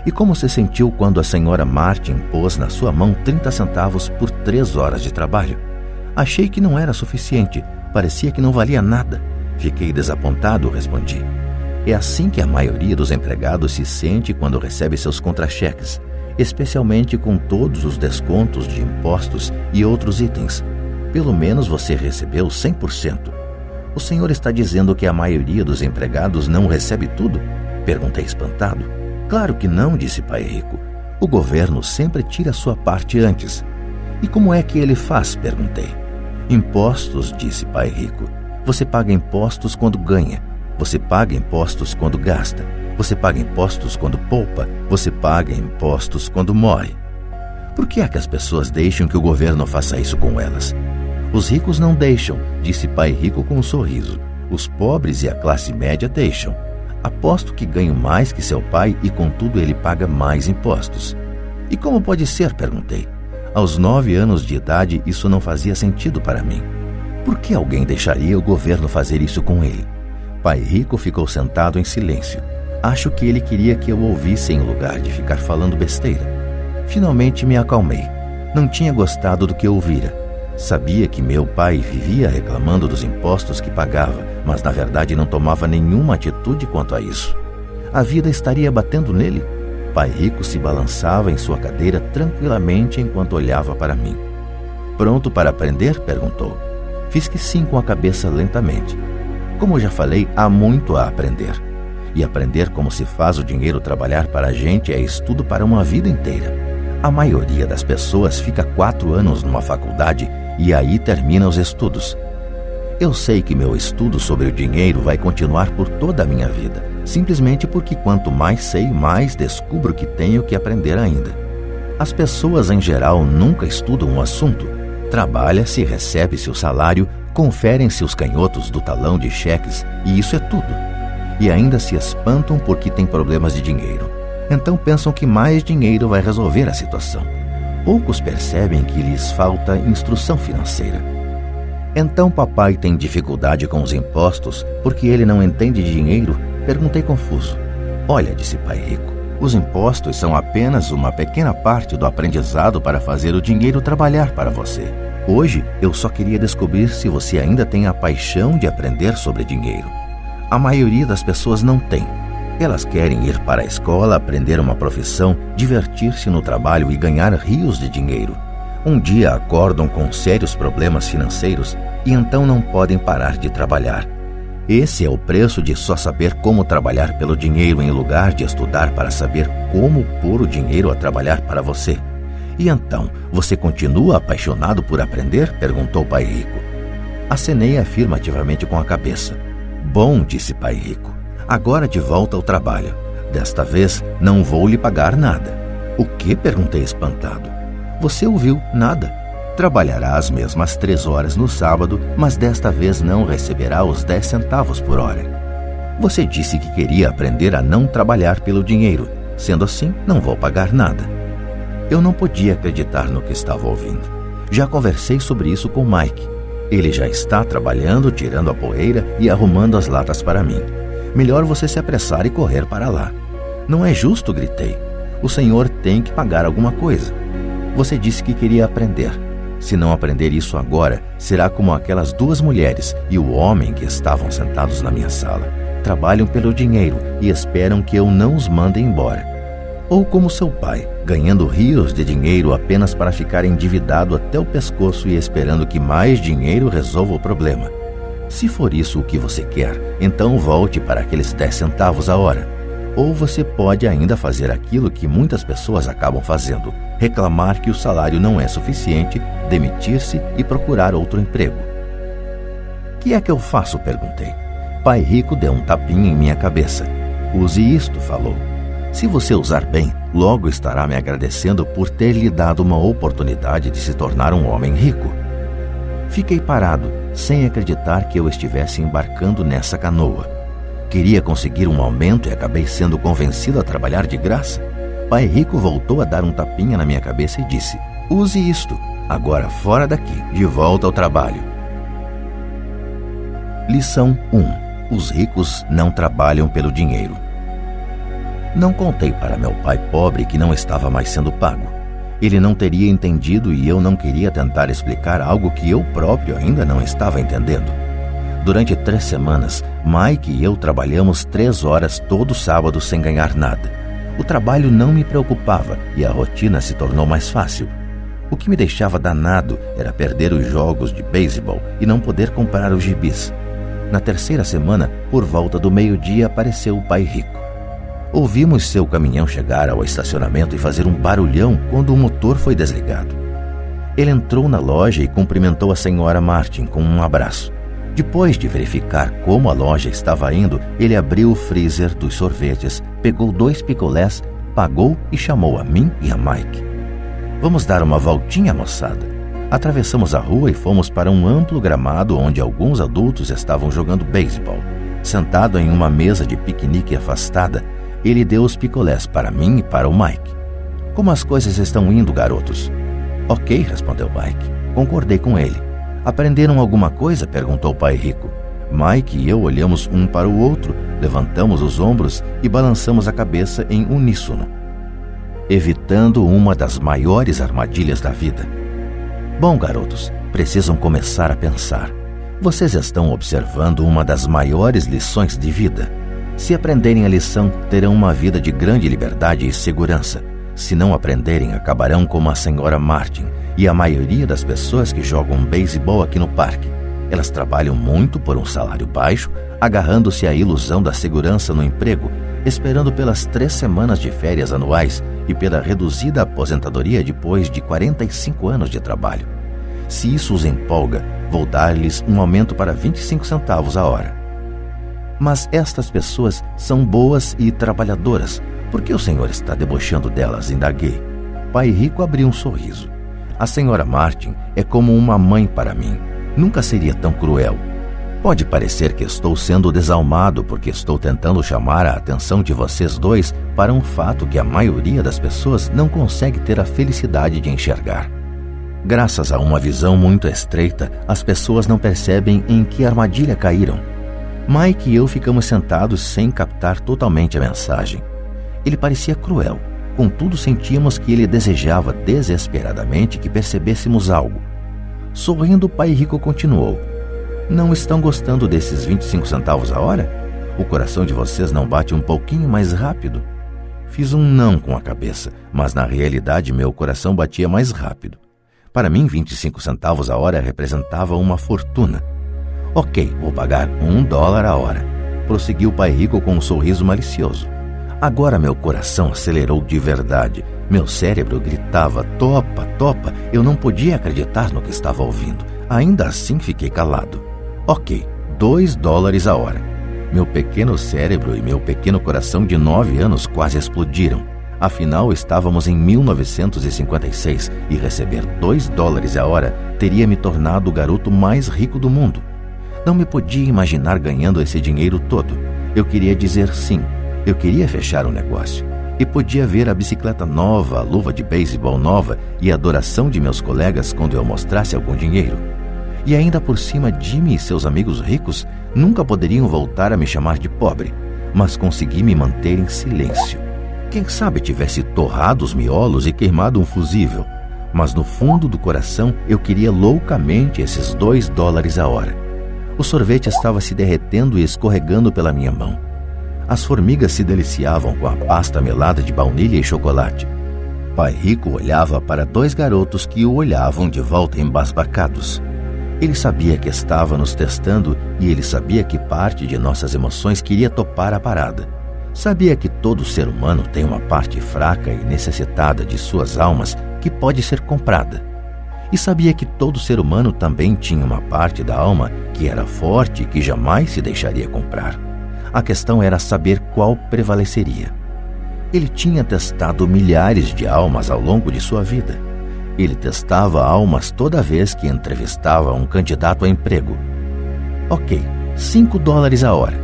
E como se sentiu quando a senhora Martin pôs na sua mão 30 centavos por 3 horas de trabalho? Achei que não era suficiente, parecia que não valia nada. Fiquei desapontado, respondi. É assim que a maioria dos empregados se sente quando recebe seus contra-cheques, especialmente com todos os descontos de impostos e outros itens. Pelo menos você recebeu 100%. O senhor está dizendo que a maioria dos empregados não recebe tudo? Perguntei espantado. Claro que não, disse Pai Rico. O governo sempre tira a sua parte antes. E como é que ele faz? Perguntei. Impostos, disse Pai Rico. Você paga impostos quando ganha. Você paga impostos quando gasta. Você paga impostos quando poupa. Você paga impostos quando morre. Por que é que as pessoas deixam que o governo faça isso com elas? Os ricos não deixam, disse Pai Rico com um sorriso. Os pobres e a classe média deixam. Aposto que ganho mais que seu pai e contudo ele paga mais impostos. E como pode ser? Perguntei. Aos 9 anos de idade isso não fazia sentido para mim. Por que alguém deixaria o governo fazer isso com ele? Pai Rico ficou sentado em silêncio. Acho que ele queria que eu ouvisse em lugar de ficar falando besteira. Finalmente me acalmei. Não tinha gostado do que ouvira. Sabia que meu pai vivia reclamando dos impostos que pagava, mas na verdade não tomava nenhuma atitude quanto a isso. A vida estaria batendo nele? Pai Rico se balançava em sua cadeira tranquilamente enquanto olhava para mim. Pronto para aprender? Perguntou. Fiz que sim com a cabeça lentamente. Como já falei, há muito a aprender. E aprender como se faz o dinheiro trabalhar para a gente é estudo para uma vida inteira. A maioria das pessoas fica 4 anos numa faculdade e aí termina os estudos. Eu sei que meu estudo sobre o dinheiro vai continuar por toda a minha vida, simplesmente porque quanto mais sei, mais descubro que tenho que aprender ainda. As pessoas em geral nunca estudam um assunto. Trabalha-se, recebe-se o salário, conferem-se os canhotos do talão de cheques e isso é tudo. E ainda se espantam porque têm problemas de dinheiro. Então pensam que mais dinheiro vai resolver a situação. Poucos percebem que lhes falta instrução financeira. Então papai tem dificuldade com os impostos porque ele não entende de dinheiro? Perguntei confuso. Olha, disse Pai Rico, os impostos são apenas uma pequena parte do aprendizado para fazer o dinheiro trabalhar para você. Hoje eu só queria descobrir se você ainda tem a paixão de aprender sobre dinheiro. A maioria das pessoas não tem. Elas querem ir para a escola, aprender uma profissão, divertir-se no trabalho e ganhar rios de dinheiro. Um dia acordam com sérios problemas financeiros e então não podem parar de trabalhar. Esse é o preço de só saber como trabalhar pelo dinheiro em lugar de estudar para saber como pôr o dinheiro a trabalhar para você. E então, você continua apaixonado por aprender? Perguntou Pai Rico. Acenei afirmativamente com a cabeça. Bom, disse Pai Rico. Agora de volta ao trabalho. Desta vez não vou lhe pagar nada. O que? Perguntei espantado. Você ouviu? Nada. Trabalhará as mesmas 3 horas no sábado, mas desta vez não receberá os 10 centavos por hora. Você disse que queria aprender a não trabalhar pelo dinheiro. Sendo assim, não vou pagar nada. Eu não podia acreditar no que estava ouvindo. Já conversei sobre isso com Mike. Ele já está trabalhando, tirando a poeira e arrumando as latas para mim. Melhor você se apressar e correr para lá. Não é justo, gritei. O senhor tem que pagar alguma coisa. Você disse que queria aprender. Se não aprender isso agora, será como aquelas 2 mulheres e o homem que estavam sentados na minha sala. Trabalham pelo dinheiro e esperam que eu não os mande embora. Ou como seu pai, ganhando rios de dinheiro apenas para ficar endividado até o pescoço e esperando que mais dinheiro resolva o problema. Se for isso o que você quer, então volte para aqueles 10 centavos a hora. Ou você pode ainda fazer aquilo que muitas pessoas acabam fazendo, reclamar que o salário não é suficiente, demitir-se e procurar outro emprego. O que é que eu faço? Perguntei. Pai Rico deu um tapinha em minha cabeça. Use isto, falou. Se você usar bem, logo estará me agradecendo por ter lhe dado uma oportunidade de se tornar um homem rico. Fiquei parado, sem acreditar que eu estivesse embarcando nessa canoa. Queria conseguir um aumento e acabei sendo convencido a trabalhar de graça. Pai Rico voltou a dar um tapinha na minha cabeça e disse: use isto, agora fora daqui, de volta ao trabalho. Lição 1. Os ricos não trabalham pelo dinheiro. Não contei para meu pai pobre que não estava mais sendo pago. Ele não teria entendido e eu não queria tentar explicar algo que eu próprio ainda não estava entendendo. Durante 3 semanas, Mike e eu trabalhamos 3 horas todo sábado sem ganhar nada. O trabalho não me preocupava e a rotina se tornou mais fácil. O que me deixava danado era perder os jogos de beisebol e não poder comprar os gibis. Na 3ª semana, por volta do meio-dia, apareceu o Pai Rico. Ouvimos seu caminhão chegar ao estacionamento e fazer um barulhão quando o motor foi desligado. Ele entrou na loja e cumprimentou a senhora Martin com um abraço. Depois de verificar como a loja estava indo, ele abriu o freezer dos sorvetes, pegou 2 picolés, pagou e chamou a mim e a Mike. Vamos dar uma voltinha, moçada. Atravessamos a rua e fomos para um amplo gramado onde alguns adultos estavam jogando beisebol. Sentado em uma mesa de piquenique afastada, ele deu os picolés para mim e para o Mike. Como as coisas estão indo, garotos? Ok, respondeu Mike. Concordei com ele. Aprenderam alguma coisa? Perguntou o Pai Rico. Mike e eu olhamos um para o outro, levantamos os ombros e balançamos a cabeça em uníssono, evitando uma das maiores armadilhas da vida. Bom, garotos, precisam começar a pensar. Vocês estão observando uma das maiores lições de vida. Se aprenderem a lição, terão uma vida de grande liberdade e segurança. Se não aprenderem, acabarão como a senhora Martin e a maioria das pessoas que jogam beisebol aqui no parque. Elas trabalham muito por um salário baixo, agarrando-se à ilusão da segurança no emprego, esperando pelas 3 semanas de férias anuais e pela reduzida aposentadoria depois de 45 anos de trabalho. Se isso os empolga, vou dar-lhes um aumento para 25 centavos a hora. Mas estas pessoas são boas e trabalhadoras. Por que o senhor está debochando delas? Indaguei. Pai Rico abriu um sorriso. A senhora Martin é como uma mãe para mim. Nunca seria tão cruel. Pode parecer que estou sendo desalmado porque estou tentando chamar a atenção de vocês dois para um fato que a maioria das pessoas não consegue ter a felicidade de enxergar. Graças a uma visão muito estreita, as pessoas não percebem em que armadilha caíram. Mike e eu ficamos sentados sem captar totalmente a mensagem. Ele parecia cruel, contudo sentíamos que ele desejava desesperadamente que percebêssemos algo. Sorrindo, o Pai Rico continuou: não estão gostando desses 25 centavos a hora? O coração de vocês não bate um pouquinho mais rápido? Fiz um não com a cabeça, mas na realidade meu coração batia mais rápido. Para mim, 25 centavos a hora representava uma fortuna. Ok, vou pagar $1 a hora, prosseguiu o Pai Rico com um sorriso malicioso. Agora meu coração acelerou de verdade. Meu cérebro gritava: topa, topa. Eu não podia acreditar no que estava ouvindo. Ainda assim fiquei calado. Ok, $2 a hora. Meu pequeno cérebro e meu pequeno coração de 9 anos quase explodiram. Afinal, estávamos em 1956 e receber $2 a hora teria me tornado o garoto mais rico do mundo. Não me podia imaginar ganhando esse dinheiro todo. Eu queria dizer sim. Eu queria fechar o negócio. E podia ver a bicicleta nova, a luva de beisebol nova e a adoração de meus colegas quando eu mostrasse algum dinheiro. E ainda por cima, Jimmy e seus amigos ricos nunca poderiam voltar a me chamar de pobre, mas consegui me manter em silêncio. Quem sabe tivesse torrado os miolos e queimado um fusível, mas no fundo do coração eu queria loucamente esses $2 a hora. O sorvete estava se derretendo e escorregando pela minha mão. As formigas se deliciavam com a pasta melada de baunilha e chocolate. Pai Rico olhava para 2 garotos que o olhavam de volta embasbacados. Ele sabia que estava nos testando e ele sabia que parte de nossas emoções queria topar a parada. Sabia que todo ser humano tem uma parte fraca e necessitada de suas almas que pode ser comprada. E sabia que todo ser humano também tinha uma parte da alma que era forte e que jamais se deixaria comprar. A questão era saber qual prevaleceria. Ele tinha testado milhares de almas ao longo de sua vida. Ele testava almas toda vez que entrevistava um candidato a emprego. Ok, $5 a hora.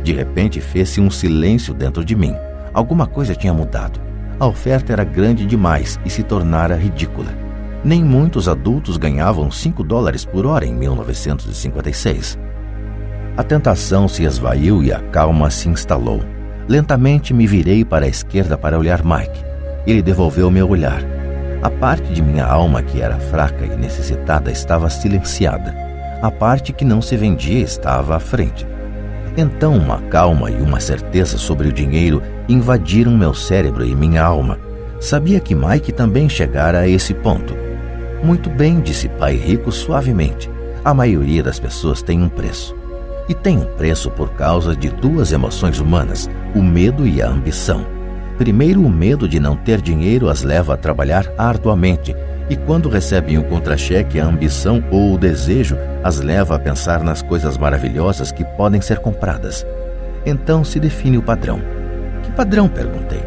De repente fez-se um silêncio dentro de mim. Alguma coisa tinha mudado. A oferta era grande demais e se tornara ridícula. Nem muitos adultos ganhavam $5 por hora em 1956. A tentação se esvaiu e a calma se instalou. Lentamente me virei para a esquerda para olhar Mike. Ele devolveu meu olhar. A parte de minha alma que era fraca e necessitada estava silenciada. A parte que não se vendia estava à frente. Então uma calma e uma certeza sobre o dinheiro invadiram meu cérebro e minha alma. Sabia que Mike também chegara a esse ponto. Muito bem, disse Pai Rico suavemente. A maioria das pessoas tem um preço. E tem um preço por causa de duas emoções humanas, o medo e a ambição. Primeiro, o medo de não ter dinheiro as leva a trabalhar arduamente, e quando recebem o contra-cheque, a ambição ou o desejo as leva a pensar nas coisas maravilhosas que podem ser compradas. Então se define o padrão. Que padrão? Perguntei.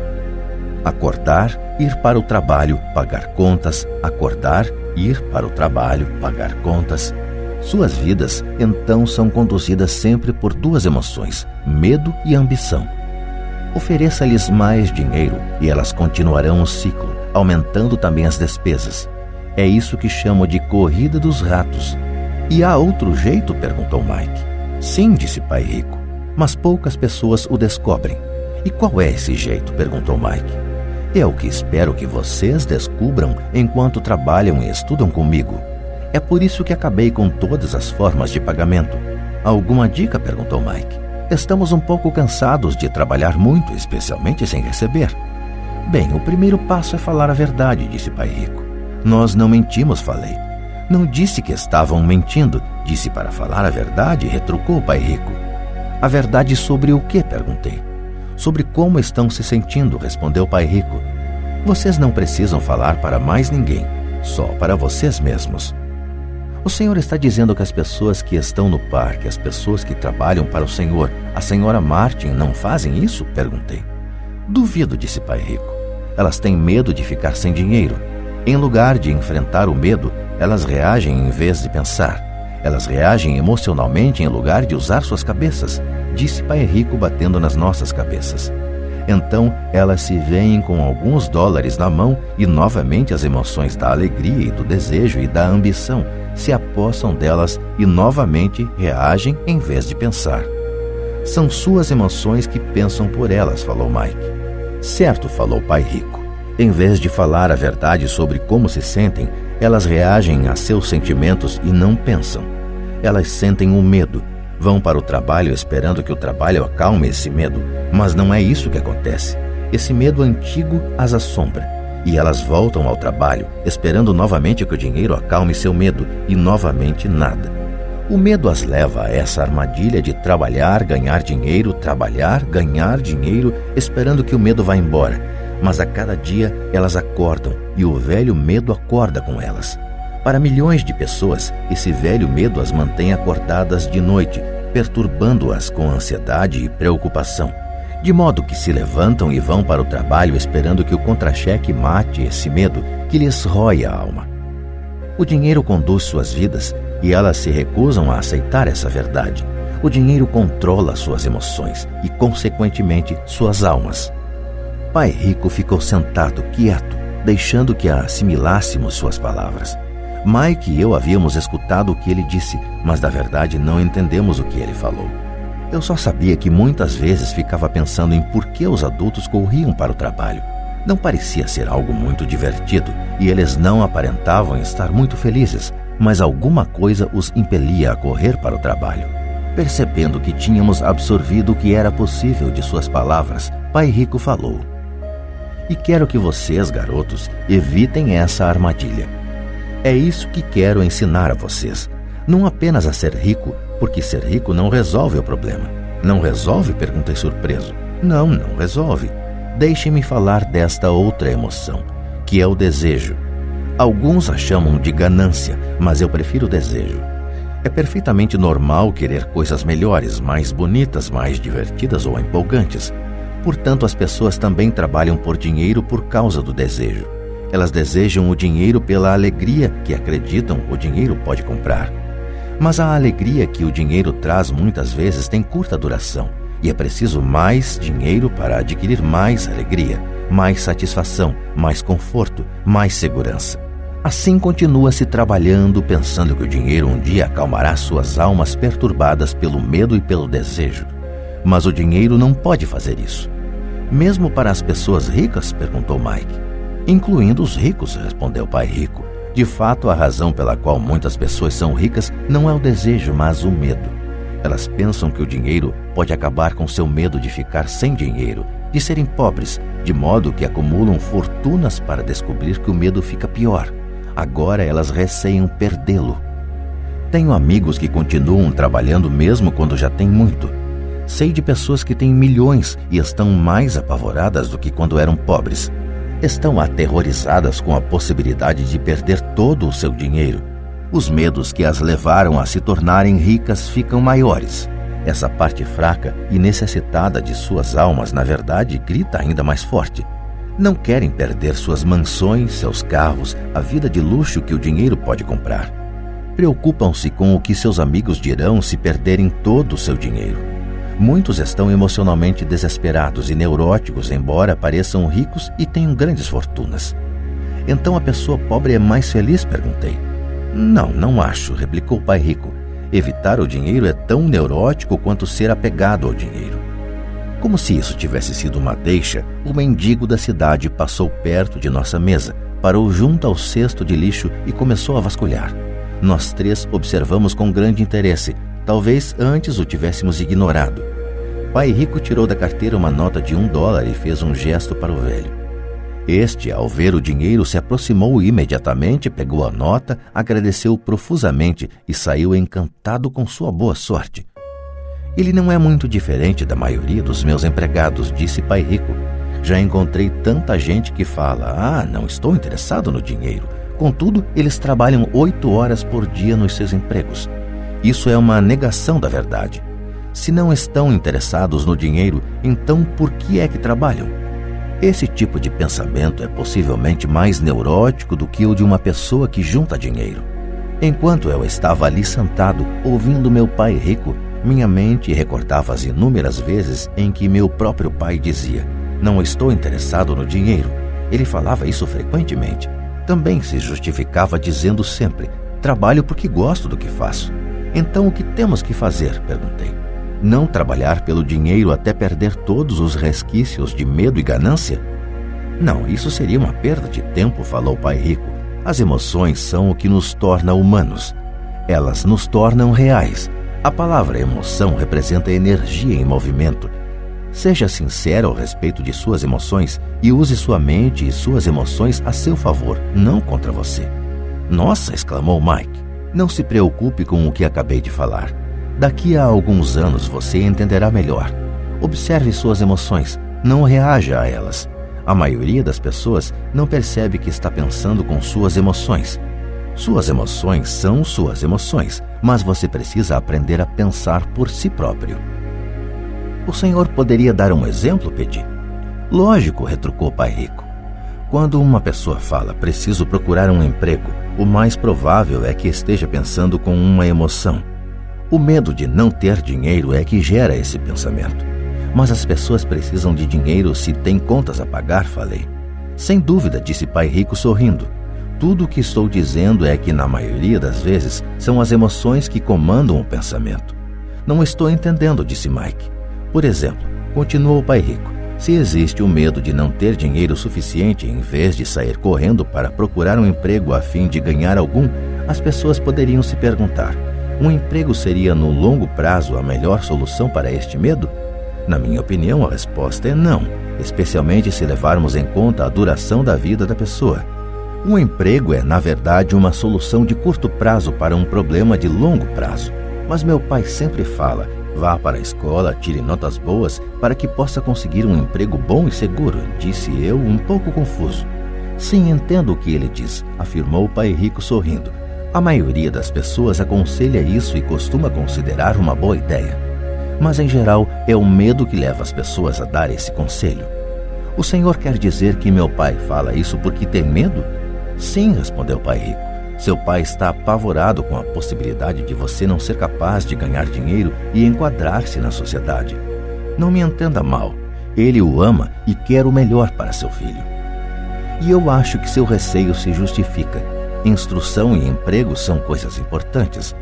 Acordar, ir para o trabalho, pagar contas, acordar, ir para o trabalho, pagar contas. Suas vidas, então, são conduzidas sempre por duas emoções, medo e ambição. Ofereça-lhes mais dinheiro e elas continuarão o ciclo, aumentando também as despesas. É isso que chamo de corrida dos ratos. E há outro jeito? Perguntou Mike. Sim, disse Pai Rico, mas poucas pessoas o descobrem. E qual é esse jeito? Perguntou Mike. É o que espero que vocês descubram enquanto trabalham e estudam comigo. É por isso que acabei com todas as formas de pagamento. Alguma dica? Perguntou Mike. Estamos um pouco cansados de trabalhar muito, especialmente sem receber. Bem, o primeiro passo é falar a verdade, disse Pai Rico. Nós não mentimos, falei. Não disse que estavam mentindo, disse para falar a verdade, retrucou Pai Rico. A verdade sobre o quê? Perguntei. Sobre como estão se sentindo, respondeu Pai Rico. Vocês não precisam falar para mais ninguém, só para vocês mesmos. O senhor está dizendo que as pessoas que estão no parque, as pessoas que trabalham para o senhor, a senhora Martin, não fazem isso? Perguntei. Duvido, disse Pai Rico. Elas têm medo de ficar sem dinheiro. Em lugar de enfrentar o medo, elas reagem em vez de pensar. Elas reagem emocionalmente em lugar de usar suas cabeças, disse Pai Rico batendo nas nossas cabeças. Então elas se veem com alguns dólares na mão e novamente as emoções da alegria e do desejo e da ambição se apossam delas e novamente reagem em vez de pensar. São suas emoções que pensam por elas, falou Mike. Certo, falou Pai Rico. Em vez de falar a verdade sobre como se sentem, elas reagem a seus sentimentos e não pensam. Elas sentem o medo, vão para o trabalho esperando que o trabalho acalme esse medo, mas não é isso que acontece. Esse medo antigo as assombra. E elas voltam ao trabalho, esperando novamente que o dinheiro acalme seu medo, e novamente nada. O medo as leva a essa armadilha de trabalhar, ganhar dinheiro, trabalhar, ganhar dinheiro, esperando que o medo vá embora. Mas a cada dia elas acordam, e o velho medo acorda com elas. Para milhões de pessoas, esse velho medo as mantém acordadas de noite, perturbando-as com ansiedade e preocupação. De modo que se levantam e vão para o trabalho esperando que o contra-cheque mate esse medo que lhes rói a alma. O dinheiro conduz suas vidas e elas se recusam a aceitar essa verdade. O dinheiro controla suas emoções e, consequentemente, suas almas. Pai Rico ficou sentado, quieto, deixando que assimilássemos suas palavras. Mike e eu havíamos escutado o que ele disse, mas da verdade não entendemos o que ele falou. Eu só sabia que muitas vezes ficava pensando em por que os adultos corriam para o trabalho. Não parecia ser algo muito divertido e eles não aparentavam estar muito felizes, mas alguma coisa os impelia a correr para o trabalho. Percebendo que tínhamos absorvido o que era possível de suas palavras, Pai Rico falou. E quero que vocês, garotos, evitem essa armadilha. É isso que quero ensinar a vocês. Não apenas a ser rico, porque ser rico não resolve o problema. Não resolve? Perguntei surpreso. Não resolve. Deixem-me falar desta outra emoção, que é o desejo. Alguns a chamam de ganância, mas eu prefiro desejo. É perfeitamente normal querer coisas melhores, mais bonitas, mais divertidas ou empolgantes. Portanto, as pessoas também trabalham por dinheiro por causa do desejo. Elas desejam o dinheiro pela alegria que acreditam o dinheiro pode comprar. Mas a alegria que o dinheiro traz muitas vezes tem curta duração, e é preciso mais dinheiro para adquirir mais alegria, mais satisfação, mais conforto, mais segurança. Assim continua-se trabalhando, pensando que o dinheiro um dia acalmará suas almas perturbadas pelo medo e pelo desejo. Mas o dinheiro não pode fazer isso. Mesmo para as pessoas ricas? Perguntou Mike. Incluindo os ricos, respondeu o pai rico. De fato, a razão pela qual muitas pessoas são ricas não é o desejo, mas o medo. Elas pensam que o dinheiro pode acabar com seu medo de ficar sem dinheiro, de serem pobres, de modo que acumulam fortunas para descobrir que o medo fica pior. Agora elas receiam perdê-lo. Tenho amigos que continuam trabalhando mesmo quando já têm muito. Sei de pessoas que têm milhões e estão mais apavoradas do que quando eram pobres. Estão aterrorizadas com a possibilidade de perder todo o seu dinheiro. Os medos que as levaram a se tornarem ricas ficam maiores. Essa parte fraca e necessitada de suas almas, na verdade, grita ainda mais forte. Não querem perder suas mansões, seus carros, a vida de luxo que o dinheiro pode comprar. Preocupam-se com o que seus amigos dirão se perderem todo o seu dinheiro. Muitos estão emocionalmente desesperados e neuróticos, embora pareçam ricos e tenham grandes fortunas. Então a pessoa pobre é mais feliz? Perguntei. Não acho, replicou o pai rico. Evitar o dinheiro é tão neurótico quanto ser apegado ao dinheiro. Como se isso tivesse sido uma deixa, o mendigo da cidade passou perto de nossa mesa, parou junto ao cesto de lixo e começou a vasculhar. Nós três observamos com grande interesse. Talvez antes o tivéssemos ignorado. Pai rico tirou da carteira uma nota de $1 e fez um gesto para o velho. Este, ao ver o dinheiro, se aproximou imediatamente, pegou a nota, agradeceu profusamente e saiu encantado com sua boa sorte. Ele não é muito diferente da maioria dos meus empregados, disse pai rico. Já encontrei tanta gente que fala, não estou interessado no dinheiro. Contudo, eles trabalham 8 horas por dia nos seus empregos. Isso é uma negação da verdade. Se não estão interessados no dinheiro, então por que é que trabalham? Esse tipo de pensamento é possivelmente mais neurótico do que o de uma pessoa que junta dinheiro. Enquanto eu estava ali sentado, ouvindo meu pai rico, minha mente recordava as inúmeras vezes em que meu próprio pai dizia, não estou interessado no dinheiro. Ele falava isso frequentemente. Também se justificava dizendo sempre, trabalho porque gosto do que faço. Então o que temos que fazer? Perguntei. Não trabalhar pelo dinheiro até perder todos os resquícios de medo e ganância? Não, isso seria uma perda de tempo, falou o pai rico. As emoções são o que nos torna humanos. Elas nos tornam reais. A palavra emoção representa energia em movimento. Seja sincero ao respeito de suas emoções e use sua mente e suas emoções a seu favor, não contra você. Nossa, exclamou Mike. Não se preocupe com o que acabei de falar. Daqui a alguns anos você entenderá melhor. Observe suas emoções, não reaja a elas. A maioria das pessoas não percebe que está pensando com suas emoções. Suas emoções são suas emoções, mas você precisa aprender a pensar por si próprio. O senhor poderia dar um exemplo, pedi? Lógico, retrucou o pai rico. Quando uma pessoa fala, preciso procurar um emprego, o mais provável é que esteja pensando com uma emoção. O medo de não ter dinheiro é que gera esse pensamento. Mas as pessoas precisam de dinheiro se têm contas a pagar, falei. Sem dúvida, disse pai rico sorrindo. Tudo o que estou dizendo é que, na maioria das vezes, são as emoções que comandam o pensamento. Não estou entendendo, disse Mike. Por exemplo, continuou o pai rico, se existe o medo de não ter dinheiro suficiente em vez de sair correndo para procurar um emprego a fim de ganhar algum, as pessoas poderiam se perguntar, um emprego seria no longo prazo a melhor solução para este medo? Na minha opinião, a resposta é não, especialmente se levarmos em conta a duração da vida da pessoa. Um emprego é, na verdade, uma solução de curto prazo para um problema de longo prazo. Mas meu pai sempre fala, vá para a escola, tire notas boas para que possa conseguir um emprego bom e seguro, disse eu, um pouco confuso. Sim, entendo o que ele diz, afirmou o pai rico sorrindo. A maioria das pessoas aconselha isso e costuma considerar uma boa ideia. Mas, em geral, é o medo que leva as pessoas a dar esse conselho. O senhor quer dizer que meu pai fala isso porque tem medo? Sim, respondeu o pai rico. Seu pai está apavorado com a possibilidade de você não ser capaz de ganhar dinheiro e enquadrar-se na sociedade. Não me entenda mal. Ele o ama e quer o melhor para seu filho. E eu acho que seu receio se justifica. Instrução e emprego são coisas importantes,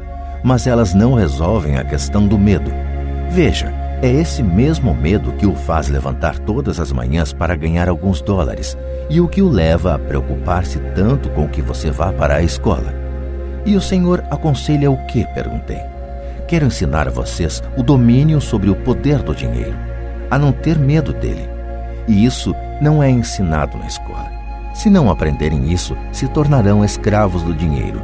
mas elas não resolvem a questão do medo. Veja, é esse mesmo medo que o faz levantar todas as manhãs para ganhar alguns dólares e o que o leva a preocupar-se tanto com que você vá para a escola. E o senhor aconselha o quê? Perguntei. Quero ensinar a vocês o domínio sobre o poder do dinheiro, a não ter medo dele. E isso não é ensinado na escola. Se não aprenderem isso, se tornarão escravos do dinheiro.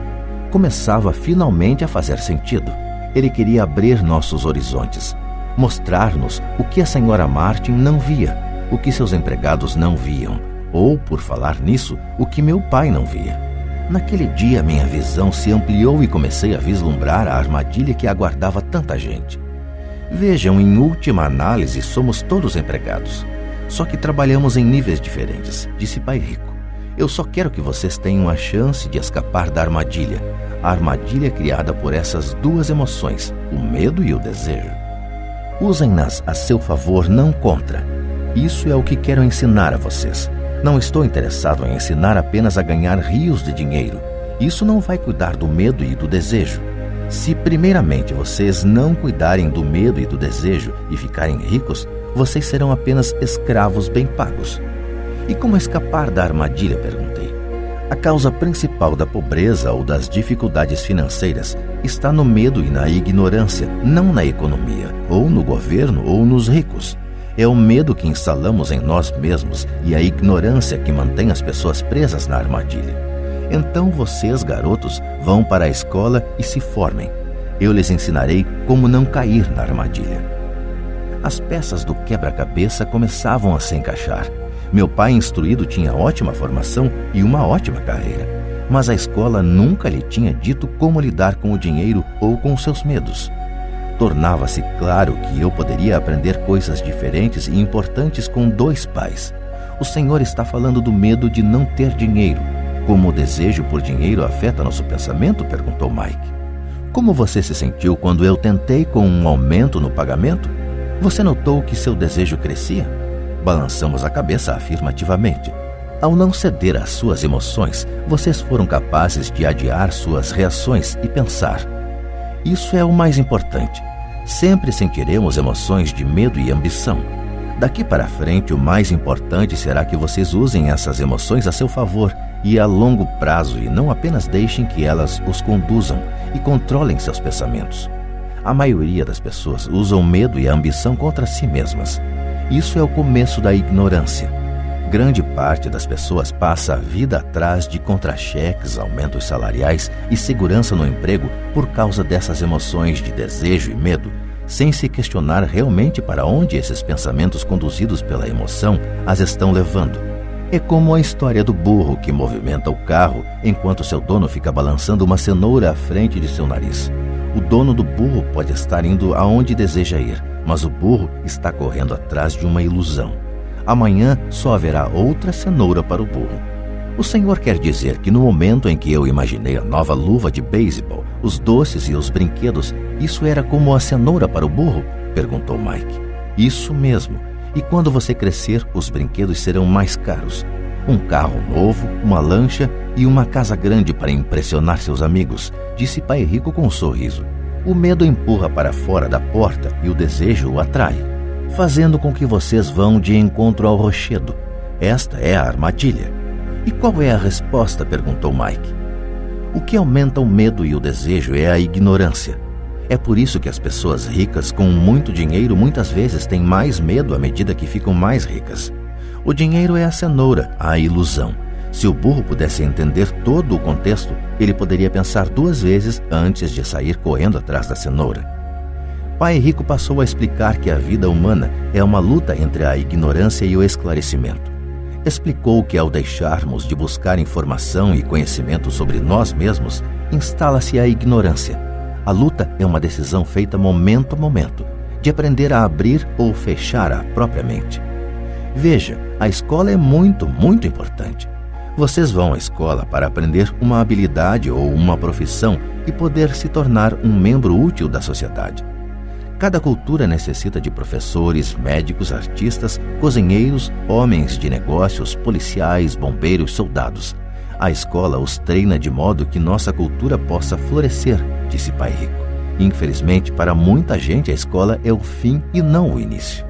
Começava finalmente a fazer sentido. Ele queria abrir nossos horizontes, mostrar-nos o que a senhora Martin não via, o que seus empregados não viam, ou, por falar nisso, o que meu pai não via. Naquele dia, minha visão se ampliou e comecei a vislumbrar a armadilha que aguardava tanta gente. Vejam, em última análise, somos todos empregados. Só que trabalhamos em níveis diferentes, disse pai rico. Eu só quero que vocês tenham a chance de escapar da armadilha, a armadilha criada por essas duas emoções, o medo e o desejo. Usem-nas a seu favor, não contra. Isso é o que quero ensinar a vocês. Não estou interessado em ensinar apenas a ganhar rios de dinheiro. Isso não vai cuidar do medo e do desejo. Se primeiramente vocês não cuidarem do medo e do desejo e ficarem ricos, vocês serão apenas escravos bem pagos. E como escapar da armadilha? Perguntei. A causa principal da pobreza ou das dificuldades financeiras está no medo e na ignorância, não na economia, ou no governo, ou nos ricos. É o medo que instalamos em nós mesmos e a ignorância que mantém as pessoas presas na armadilha. Então vocês, garotos, vão para a escola e se formem. Eu lhes ensinarei como não cair na armadilha. As peças do quebra-cabeça começavam a se encaixar. Meu pai instruído tinha ótima formação e uma ótima carreira, mas a escola nunca lhe tinha dito como lidar com o dinheiro ou com seus medos. Tornava-se claro que eu poderia aprender coisas diferentes e importantes com dois pais. O senhor está falando do medo de não ter dinheiro. Como o desejo por dinheiro afeta nosso pensamento? Perguntou Mike. Como você se sentiu quando eu tentei com um aumento no pagamento? Você notou que seu desejo crescia? Balançamos a cabeça afirmativamente. Ao não ceder às suas emoções, vocês foram capazes de adiar suas reações e pensar. Isso é o mais importante. Sempre sentiremos emoções de medo e ambição. Daqui para frente, o mais importante será que vocês usem essas emoções a seu favor e a longo prazo e não apenas deixem que elas os conduzam e controlem seus pensamentos. A maioria das pessoas usam o medo e a ambição contra si mesmas. Isso é o começo da ignorância. Grande parte das pessoas passa a vida atrás de contra-cheques, aumentos salariais e segurança no emprego por causa dessas emoções de desejo e medo, sem se questionar realmente para onde esses pensamentos conduzidos pela emoção as estão levando. É como a história do burro que movimenta o carro enquanto seu dono fica balançando uma cenoura à frente de seu nariz. O dono do burro pode estar indo aonde deseja ir, mas o burro está correndo atrás de uma ilusão. Amanhã só haverá outra cenoura para o burro. O senhor quer dizer que no momento em que eu imaginei a nova luva de beisebol, os doces e os brinquedos, isso era como a cenoura para o burro? Perguntou Mike. Isso mesmo. E quando você crescer, os brinquedos serão mais caros. Um carro novo, uma lancha e uma casa grande para impressionar seus amigos, disse pai rico com um sorriso. O medo empurra para fora da porta e o desejo o atrai, fazendo com que vocês vão de encontro ao rochedo. Esta é a armadilha. E qual é a resposta? Perguntou Mike. O que aumenta o medo e o desejo é a ignorância. É por isso que as pessoas ricas com muito dinheiro muitas vezes têm mais medo à medida que ficam mais ricas. O dinheiro é a cenoura, a ilusão. Se o burro pudesse entender todo o contexto, ele poderia pensar duas vezes antes de sair correndo atrás da cenoura. Pai Rico passou a explicar que a vida humana é uma luta entre a ignorância e o esclarecimento. Explicou que ao deixarmos de buscar informação e conhecimento sobre nós mesmos, instala-se a ignorância. A luta é uma decisão feita momento a momento, de aprender a abrir ou fechar a própria mente. Veja, a A escola é muito, muito importante. Vocês vão à escola para aprender uma habilidade ou uma profissão e poder se tornar um membro útil da sociedade. Cada cultura necessita de professores, médicos, artistas, cozinheiros, homens de negócios, policiais, bombeiros, soldados. A escola os treina de modo que nossa cultura possa florescer, disse Pai Rico. Infelizmente, para muita gente, a escola é o fim e não o início.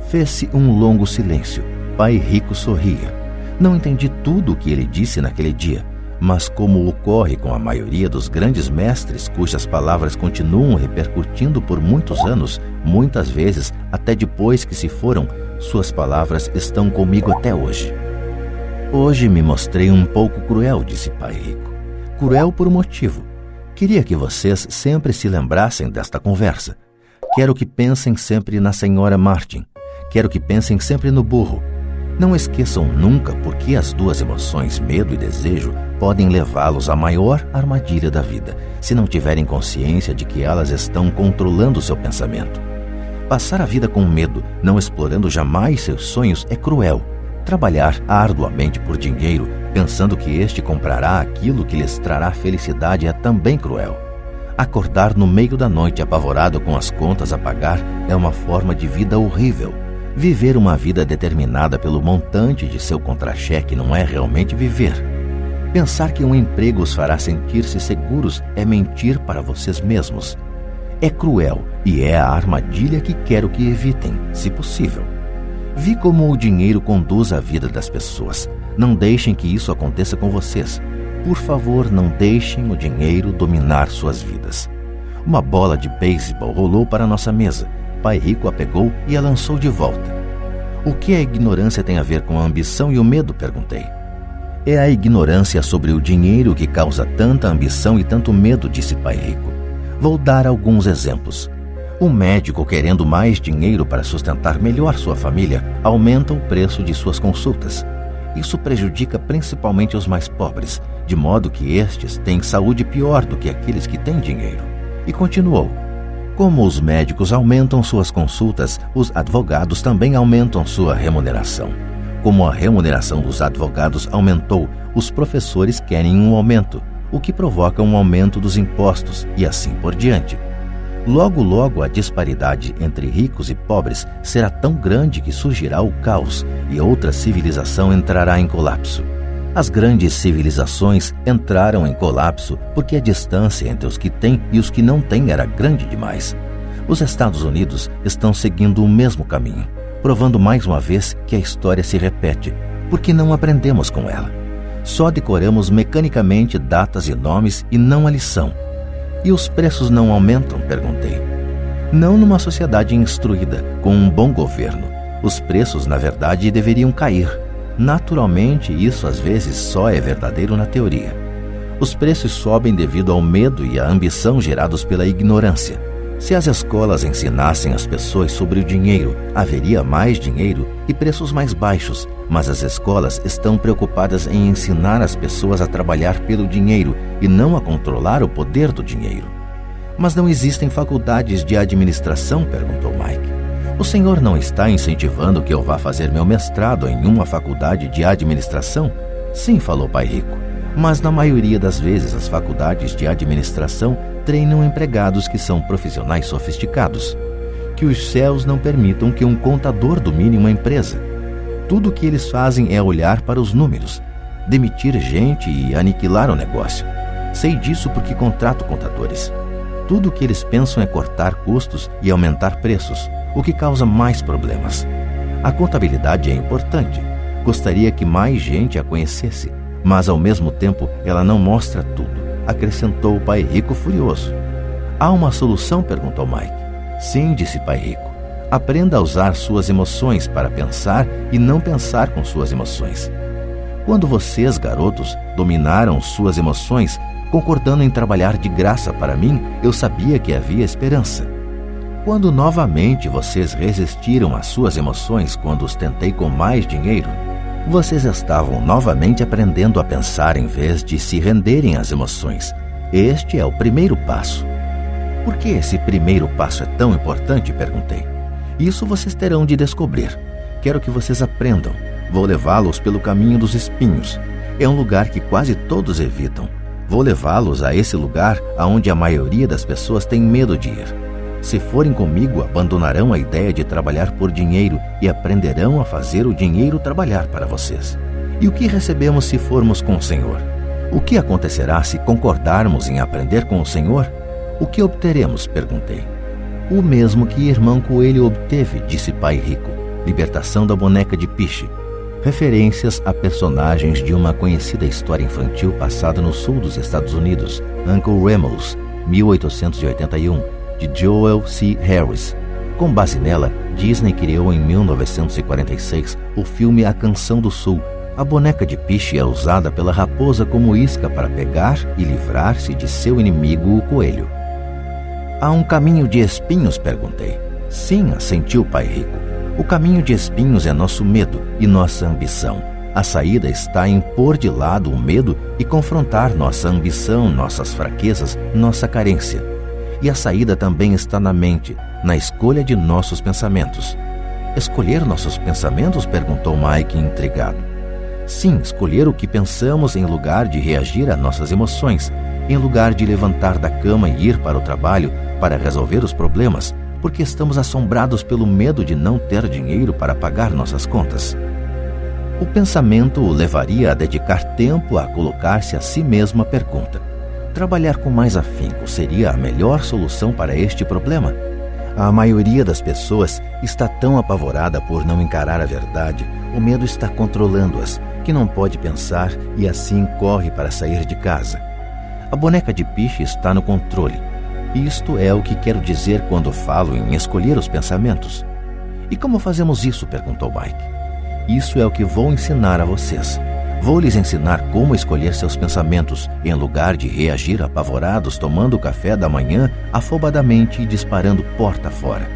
Fez-se um longo silêncio. Pai Rico sorria. Não entendi tudo o que ele disse naquele dia, mas como ocorre com a maioria dos grandes mestres cujas palavras continuam repercutindo por muitos anos, muitas vezes até depois que se foram, suas palavras estão comigo até hoje. Hoje me mostrei um pouco cruel, disse Pai Rico. Cruel por um motivo. Queria que vocês sempre se lembrassem desta conversa. Quero que pensem sempre na senhora Martin. Quero que pensem sempre no burro. Não esqueçam nunca porque as duas emoções, medo e desejo, podem levá-los à maior armadilha da vida, se não tiverem consciência de que elas estão controlando seu pensamento. Passar a vida com medo, não explorando jamais seus sonhos, é cruel. Trabalhar arduamente por dinheiro, pensando que este comprará aquilo que lhes trará felicidade, é também cruel. Acordar no meio da noite apavorado com as contas a pagar é uma forma de vida horrível. Viver uma vida determinada pelo montante de seu contra-cheque não é realmente viver. Pensar que um emprego os fará sentir-se seguros é mentir para vocês mesmos. É cruel e é a armadilha que quero que evitem, se possível. Vi como o dinheiro conduz a vida das pessoas. Não deixem que isso aconteça com vocês. Por favor, não deixem o dinheiro dominar suas vidas. Uma bola de beisebol rolou para nossa mesa. Pai Rico a pegou e a lançou de volta. O que a ignorância tem a ver com a ambição e o medo? Perguntei. É a ignorância sobre o dinheiro que causa tanta ambição e tanto medo, disse Pai Rico. Vou dar alguns exemplos. Um médico querendo mais dinheiro para sustentar melhor sua família aumenta o preço de suas consultas. Isso prejudica principalmente os mais pobres, de modo que estes têm saúde pior do que aqueles que têm dinheiro. E continuou. Como os médicos aumentam suas consultas, os advogados também aumentam sua remuneração. Como a remuneração dos advogados aumentou, os professores querem um aumento, o que provoca um aumento dos impostos e assim por diante. Logo, logo, a disparidade entre ricos e pobres será tão grande que surgirá o caos e outra civilização entrará em colapso. As grandes civilizações entraram em colapso porque a distância entre os que têm e os que não têm era grande demais. Os Estados Unidos estão seguindo o mesmo caminho, provando mais uma vez que a história se repete, porque não aprendemos com ela. Só decoramos mecanicamente datas e nomes e não a lição. E os preços não aumentam? Perguntei. Não numa sociedade instruída, com um bom governo. Os preços, na verdade, deveriam cair. Naturalmente, isso às vezes só é verdadeiro na teoria. Os preços sobem devido ao medo e à ambição gerados pela ignorância. Se as escolas ensinassem as pessoas sobre o dinheiro, haveria mais dinheiro e preços mais baixos, mas as escolas estão preocupadas em ensinar as pessoas a trabalhar pelo dinheiro e não a controlar o poder do dinheiro. Mas não existem faculdades de administração? Perguntou Mike. O senhor não está incentivando que eu vá fazer meu mestrado em uma faculdade de administração? Sim, falou Pai Rico. Mas na maioria das vezes as faculdades de administração treinam empregados que são profissionais sofisticados. Que os céus não permitam que um contador domine uma empresa. Tudo o que eles fazem é olhar para os números, demitir gente e aniquilar o negócio. Sei disso porque contrato contadores. Tudo o que eles pensam é cortar custos e aumentar preços, o que causa mais problemas. A contabilidade é importante. Gostaria que mais gente a conhecesse, mas ao mesmo tempo ela não mostra tudo, acrescentou o Pai Rico furioso. Há uma solução? Perguntou Mike. Sim, disse Pai Rico. Aprenda a usar suas emoções para pensar e não pensar com suas emoções. Quando vocês, garotos, dominaram suas emoções, concordando em trabalhar de graça para mim, eu sabia que havia esperança. Quando novamente vocês resistiram às suas emoções quando os tentei com mais dinheiro, vocês estavam novamente aprendendo a pensar em vez de se renderem às emoções. Este é o primeiro passo. Por que esse primeiro passo é tão importante? Perguntei. Isso vocês terão de descobrir. Quero que vocês aprendam. Vou levá-los pelo caminho dos espinhos. É um lugar que quase todos evitam. Vou levá-los a esse lugar aonde a maioria das pessoas tem medo de ir. Se forem comigo, abandonarão a ideia de trabalhar por dinheiro e aprenderão a fazer o dinheiro trabalhar para vocês. E o que recebemos se formos com o Senhor? O que acontecerá se concordarmos em aprender com o Senhor? O que obteremos? Perguntei. O mesmo que irmão Coelho obteve, disse Pai Rico. Libertação da boneca de piche. Referências a personagens de uma conhecida história infantil passada no sul dos Estados Unidos, Uncle Remus, 1881, de Joel C. Harris. Com base nela, Disney criou em 1946 o filme A Canção do Sul. A boneca de piche é usada pela raposa como isca para pegar e livrar-se de seu inimigo, o coelho. Há um caminho de espinhos? Perguntei. Sim, assentiu Pai Rico. O caminho de espinhos é nosso medo e nossa ambição. A saída está em pôr de lado o medo e confrontar nossa ambição, nossas fraquezas, nossa carência. E a saída também está na mente, na escolha de nossos pensamentos. Escolher nossos pensamentos? Perguntou Mike, intrigado. Sim, escolher o que pensamos em lugar de reagir a nossas emoções, em lugar de levantar da cama e ir para o trabalho para resolver os problemas, porque estamos assombrados pelo medo de não ter dinheiro para pagar nossas contas. O pensamento o levaria a dedicar tempo a colocar-se a si mesmo a pergunta: trabalhar com mais afinco seria a melhor solução para este problema? A maioria das pessoas está tão apavorada por não encarar a verdade, o medo está controlando-as, que não pode pensar e assim corre para sair de casa. A boneca de piche está no controle. Isto é o que quero dizer quando falo em escolher os pensamentos. E como fazemos isso? Perguntou Mike. Isso é o que vou ensinar a vocês. Vou lhes ensinar como escolher seus pensamentos, em lugar de reagir apavorados tomando o café da manhã afobadamente e disparando porta fora.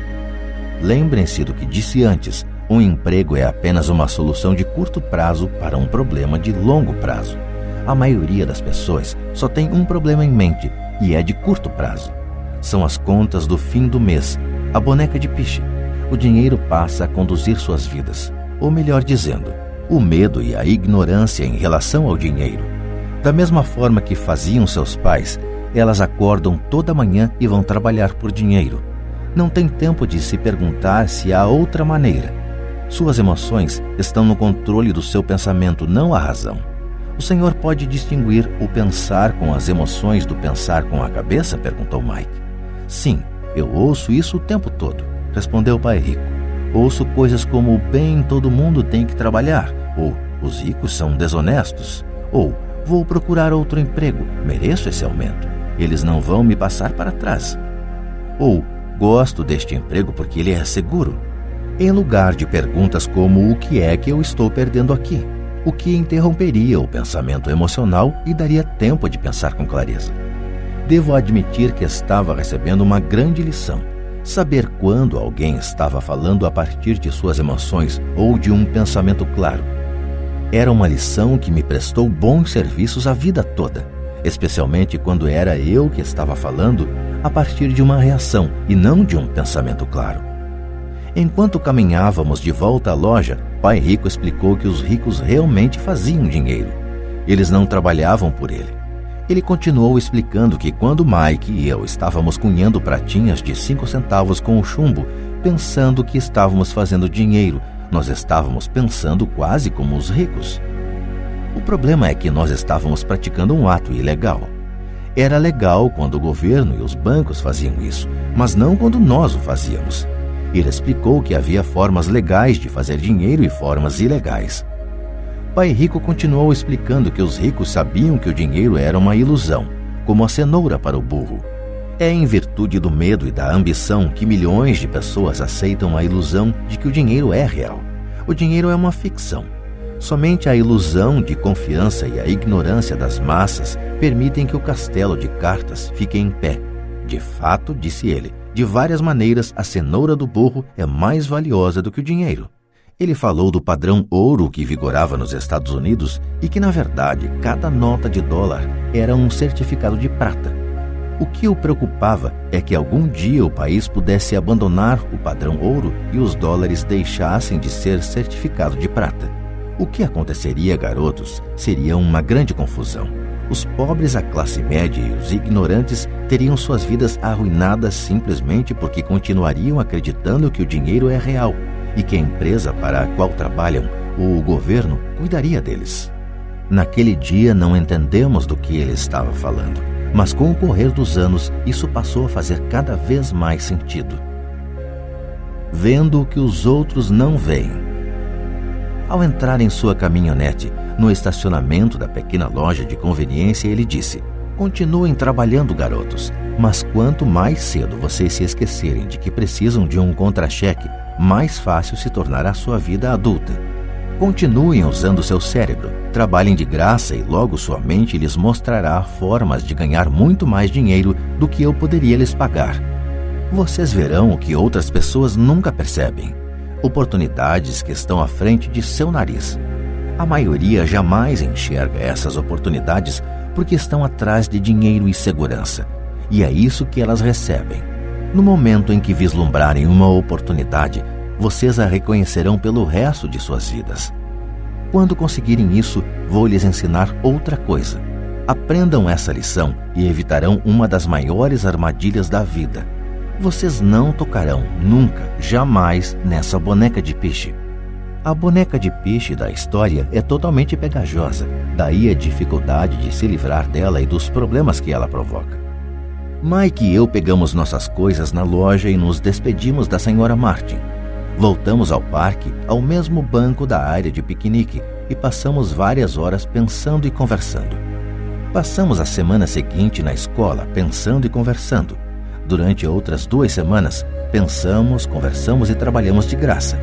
Lembrem-se do que disse antes: um emprego é apenas uma solução de curto prazo para um problema de longo prazo. A maioria das pessoas só tem um problema em mente e é de curto prazo. São as contas do fim do mês, a boneca de piche. O dinheiro passa a conduzir suas vidas, ou melhor dizendo, o medo e a ignorância em relação ao dinheiro. Da mesma forma que faziam seus pais, elas acordam toda manhã e vão trabalhar por dinheiro. Não tem tempo de se perguntar se há outra maneira. Suas emoções estão no controle do seu pensamento, não a razão. O Senhor pode distinguir o pensar com as emoções do pensar com a cabeça? Perguntou Mike. Sim, eu ouço isso o tempo todo, respondeu Pai Rico. Ouço coisas como: bem, todo mundo tem que trabalhar, ou os ricos são desonestos, ou vou procurar outro emprego, mereço esse aumento, eles não vão me passar para trás, ou gosto deste emprego porque ele é seguro. Em lugar de perguntas como: o que é que eu estou perdendo aqui? O que interromperia o pensamento emocional e daria tempo de pensar com clareza. Devo admitir que estava recebendo uma grande lição. Saber quando alguém estava falando a partir de suas emoções ou de um pensamento claro. Era uma lição que me prestou bons serviços a vida toda, especialmente quando era eu que estava falando a partir de uma reação e não de um pensamento claro. Enquanto caminhávamos de volta à loja, Pai Rico explicou que os ricos realmente faziam dinheiro. Eles não trabalhavam por ele. Ele continuou explicando que quando Mike e eu estávamos cunhando pratinhas de 5 centavos com o chumbo, pensando que estávamos fazendo dinheiro, nós estávamos pensando quase como os ricos. O problema é que nós estávamos praticando um ato ilegal. Era legal quando o governo e os bancos faziam isso, mas não quando nós o fazíamos. Ele explicou que havia formas legais de fazer dinheiro e formas ilegais. Pai Rico continuou explicando que os ricos sabiam que o dinheiro era uma ilusão, como a cenoura para o burro. É em virtude do medo e da ambição que milhões de pessoas aceitam a ilusão de que o dinheiro é real. O dinheiro é uma ficção. Somente a ilusão de confiança e a ignorância das massas permitem que o castelo de cartas fique em pé. De fato, disse ele, de várias maneiras a cenoura do burro é mais valiosa do que o dinheiro. Ele falou do padrão ouro que vigorava nos Estados Unidos e que, na verdade, cada nota de dólar era um certificado de prata. O que o preocupava é que algum dia o país pudesse abandonar o padrão ouro e os dólares deixassem de ser certificado de prata. O que aconteceria, garotos, seria uma grande confusão. Os pobres, a classe média e os ignorantes teriam suas vidas arruinadas simplesmente porque continuariam acreditando que o dinheiro é real e que a empresa para a qual trabalham, ou o governo, cuidaria deles. Naquele dia não entendemos do que ele estava falando, mas com o correr dos anos isso passou a fazer cada vez mais sentido. Vendo o que os outros não veem. Ao entrar em sua caminhonete, no estacionamento da pequena loja de conveniência, ele disse: "Continuem trabalhando, garotos, mas quanto mais cedo vocês se esquecerem de que precisam de um contra-cheque, mais fácil se tornará a sua vida adulta. Continuem usando seu cérebro, trabalhem de graça e logo sua mente lhes mostrará formas de ganhar muito mais dinheiro do que eu poderia lhes pagar. Vocês verão o que outras pessoas nunca percebem. Oportunidades que estão à frente de seu nariz. A maioria jamais enxerga essas oportunidades porque estão atrás de dinheiro e segurança. E é isso que elas recebem. No momento em que vislumbrarem uma oportunidade, vocês a reconhecerão pelo resto de suas vidas. Quando conseguirem isso, vou lhes ensinar outra coisa. Aprendam essa lição e evitarão uma das maiores armadilhas da vida. Vocês não tocarão nunca, jamais, nessa boneca de piche. A boneca de piche da história é totalmente pegajosa, daí a dificuldade de se livrar dela e dos problemas que ela provoca. Mike e eu pegamos nossas coisas na loja e nos despedimos da Sra. Martin. Voltamos ao parque, ao mesmo banco da área de piquenique, e passamos várias horas pensando e conversando. Passamos a semana seguinte na escola pensando e conversando. Durante outras 2 semanas, pensamos, conversamos e trabalhamos de graça.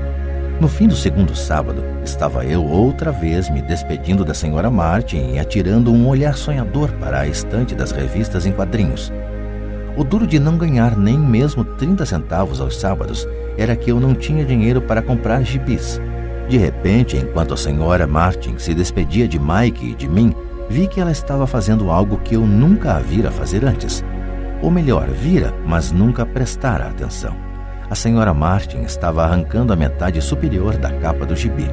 No fim do segundo sábado, estava eu outra vez me despedindo da Sra. Martin e atirando um olhar sonhador para a estante das revistas em quadrinhos. O duro de não ganhar nem mesmo 30 centavos aos sábados era que eu não tinha dinheiro para comprar gibis. De repente, enquanto a Sra. Martin se despedia de Mike e de mim, vi que ela estava fazendo algo que eu nunca a vira fazer antes. Ou melhor, vira, mas nunca prestara atenção. A Sra. Martin estava arrancando a metade superior da capa do gibi.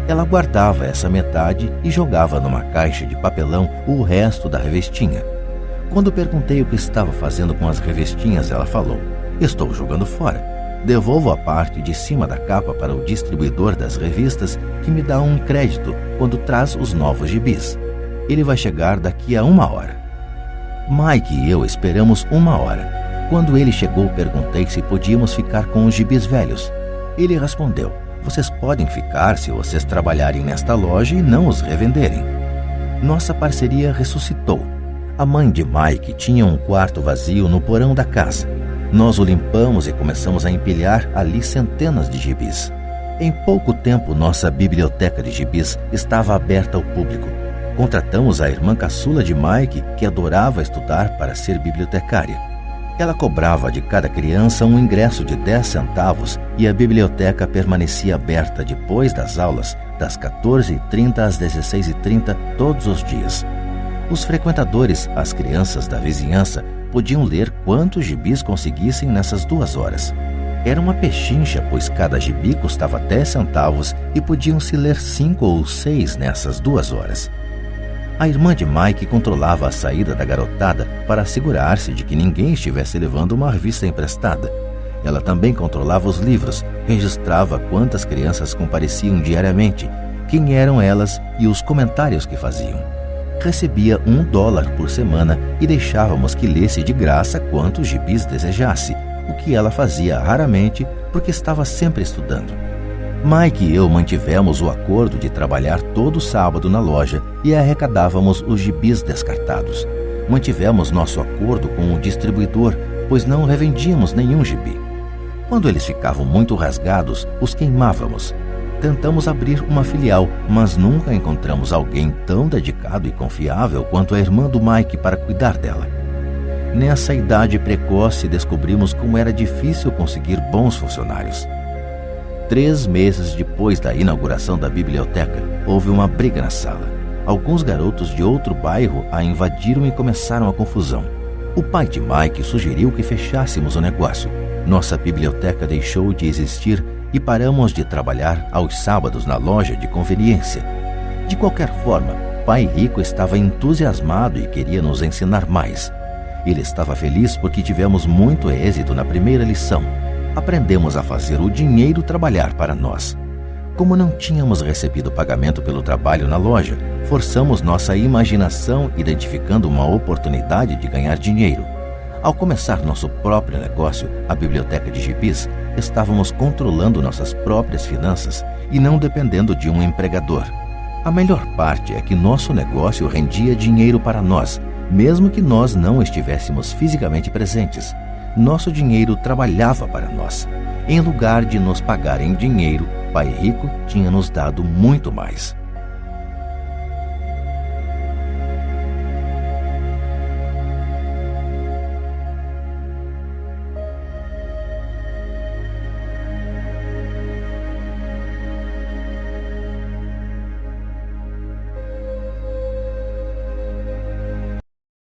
Ela guardava essa metade e jogava numa caixa de papelão o resto da revistinha. Quando perguntei o que estava fazendo com as revistinhas, ela falou: "Estou jogando fora. Devolvo a parte de cima da capa para o distribuidor das revistas, que me dá um crédito quando traz os novos gibis. Ele vai chegar daqui a 1 hora." Mike e eu esperamos 1 hora. Quando ele chegou, perguntei se podíamos ficar com os gibis velhos. Ele respondeu: "Vocês podem ficar se vocês trabalharem nesta loja e não os revenderem." Nossa parceria ressuscitou. A mãe de Mike tinha um quarto vazio no porão da casa. Nós o limpamos e começamos a empilhar ali centenas de gibis. Em pouco tempo, nossa biblioteca de gibis estava aberta ao público. Contratamos a irmã caçula de Mike, que adorava estudar, para ser bibliotecária. Ela cobrava de cada criança um ingresso de 10 centavos e a biblioteca permanecia aberta depois das aulas, das 14h30 às 16h30, todos os dias. Os frequentadores, as crianças da vizinhança, podiam ler quantos gibis conseguissem nessas 2 horas. Era uma pechincha, pois cada gibi custava 10 centavos e podiam-se ler 5 ou 6 nessas 2 horas. A irmã de Mike controlava a saída da garotada para assegurar-se de que ninguém estivesse levando uma revista emprestada. Ela também controlava os livros, registrava quantas crianças compareciam diariamente, quem eram elas e os comentários que faziam. Recebia $1 por semana e deixávamos que lesse de graça quantos gibis desejasse, o que ela fazia raramente porque estava sempre estudando. Mike e eu mantivemos o acordo de trabalhar todo sábado na loja e arrecadávamos os gibis descartados. Mantivemos nosso acordo com o distribuidor, pois não revendíamos nenhum gibi. Quando eles ficavam muito rasgados, os queimávamos. Tentamos abrir uma filial, mas nunca encontramos alguém tão dedicado e confiável quanto a irmã do Mike para cuidar dela. Nessa idade precoce, descobrimos como era difícil conseguir bons funcionários. 3 meses depois da inauguração da biblioteca, houve uma briga na sala. Alguns garotos de outro bairro a invadiram e começaram a confusão. O pai de Mike sugeriu que fechássemos o negócio. Nossa biblioteca deixou de existir e paramos de trabalhar aos sábados na loja de conveniência. De qualquer forma, Pai Rico estava entusiasmado e queria nos ensinar mais. Ele estava feliz porque tivemos muito êxito na primeira lição. Aprendemos a fazer o dinheiro trabalhar para nós. Como não tínhamos recebido pagamento pelo trabalho na loja, forçamos nossa imaginação identificando uma oportunidade de ganhar dinheiro. Ao começar nosso próprio negócio, a biblioteca de gibis, estávamos controlando nossas próprias finanças e não dependendo de um empregador. A melhor parte é que nosso negócio rendia dinheiro para nós, mesmo que nós não estivéssemos fisicamente presentes. Nosso dinheiro trabalhava para nós. Em lugar de nos pagar em dinheiro, Pai Rico tinha nos dado muito mais.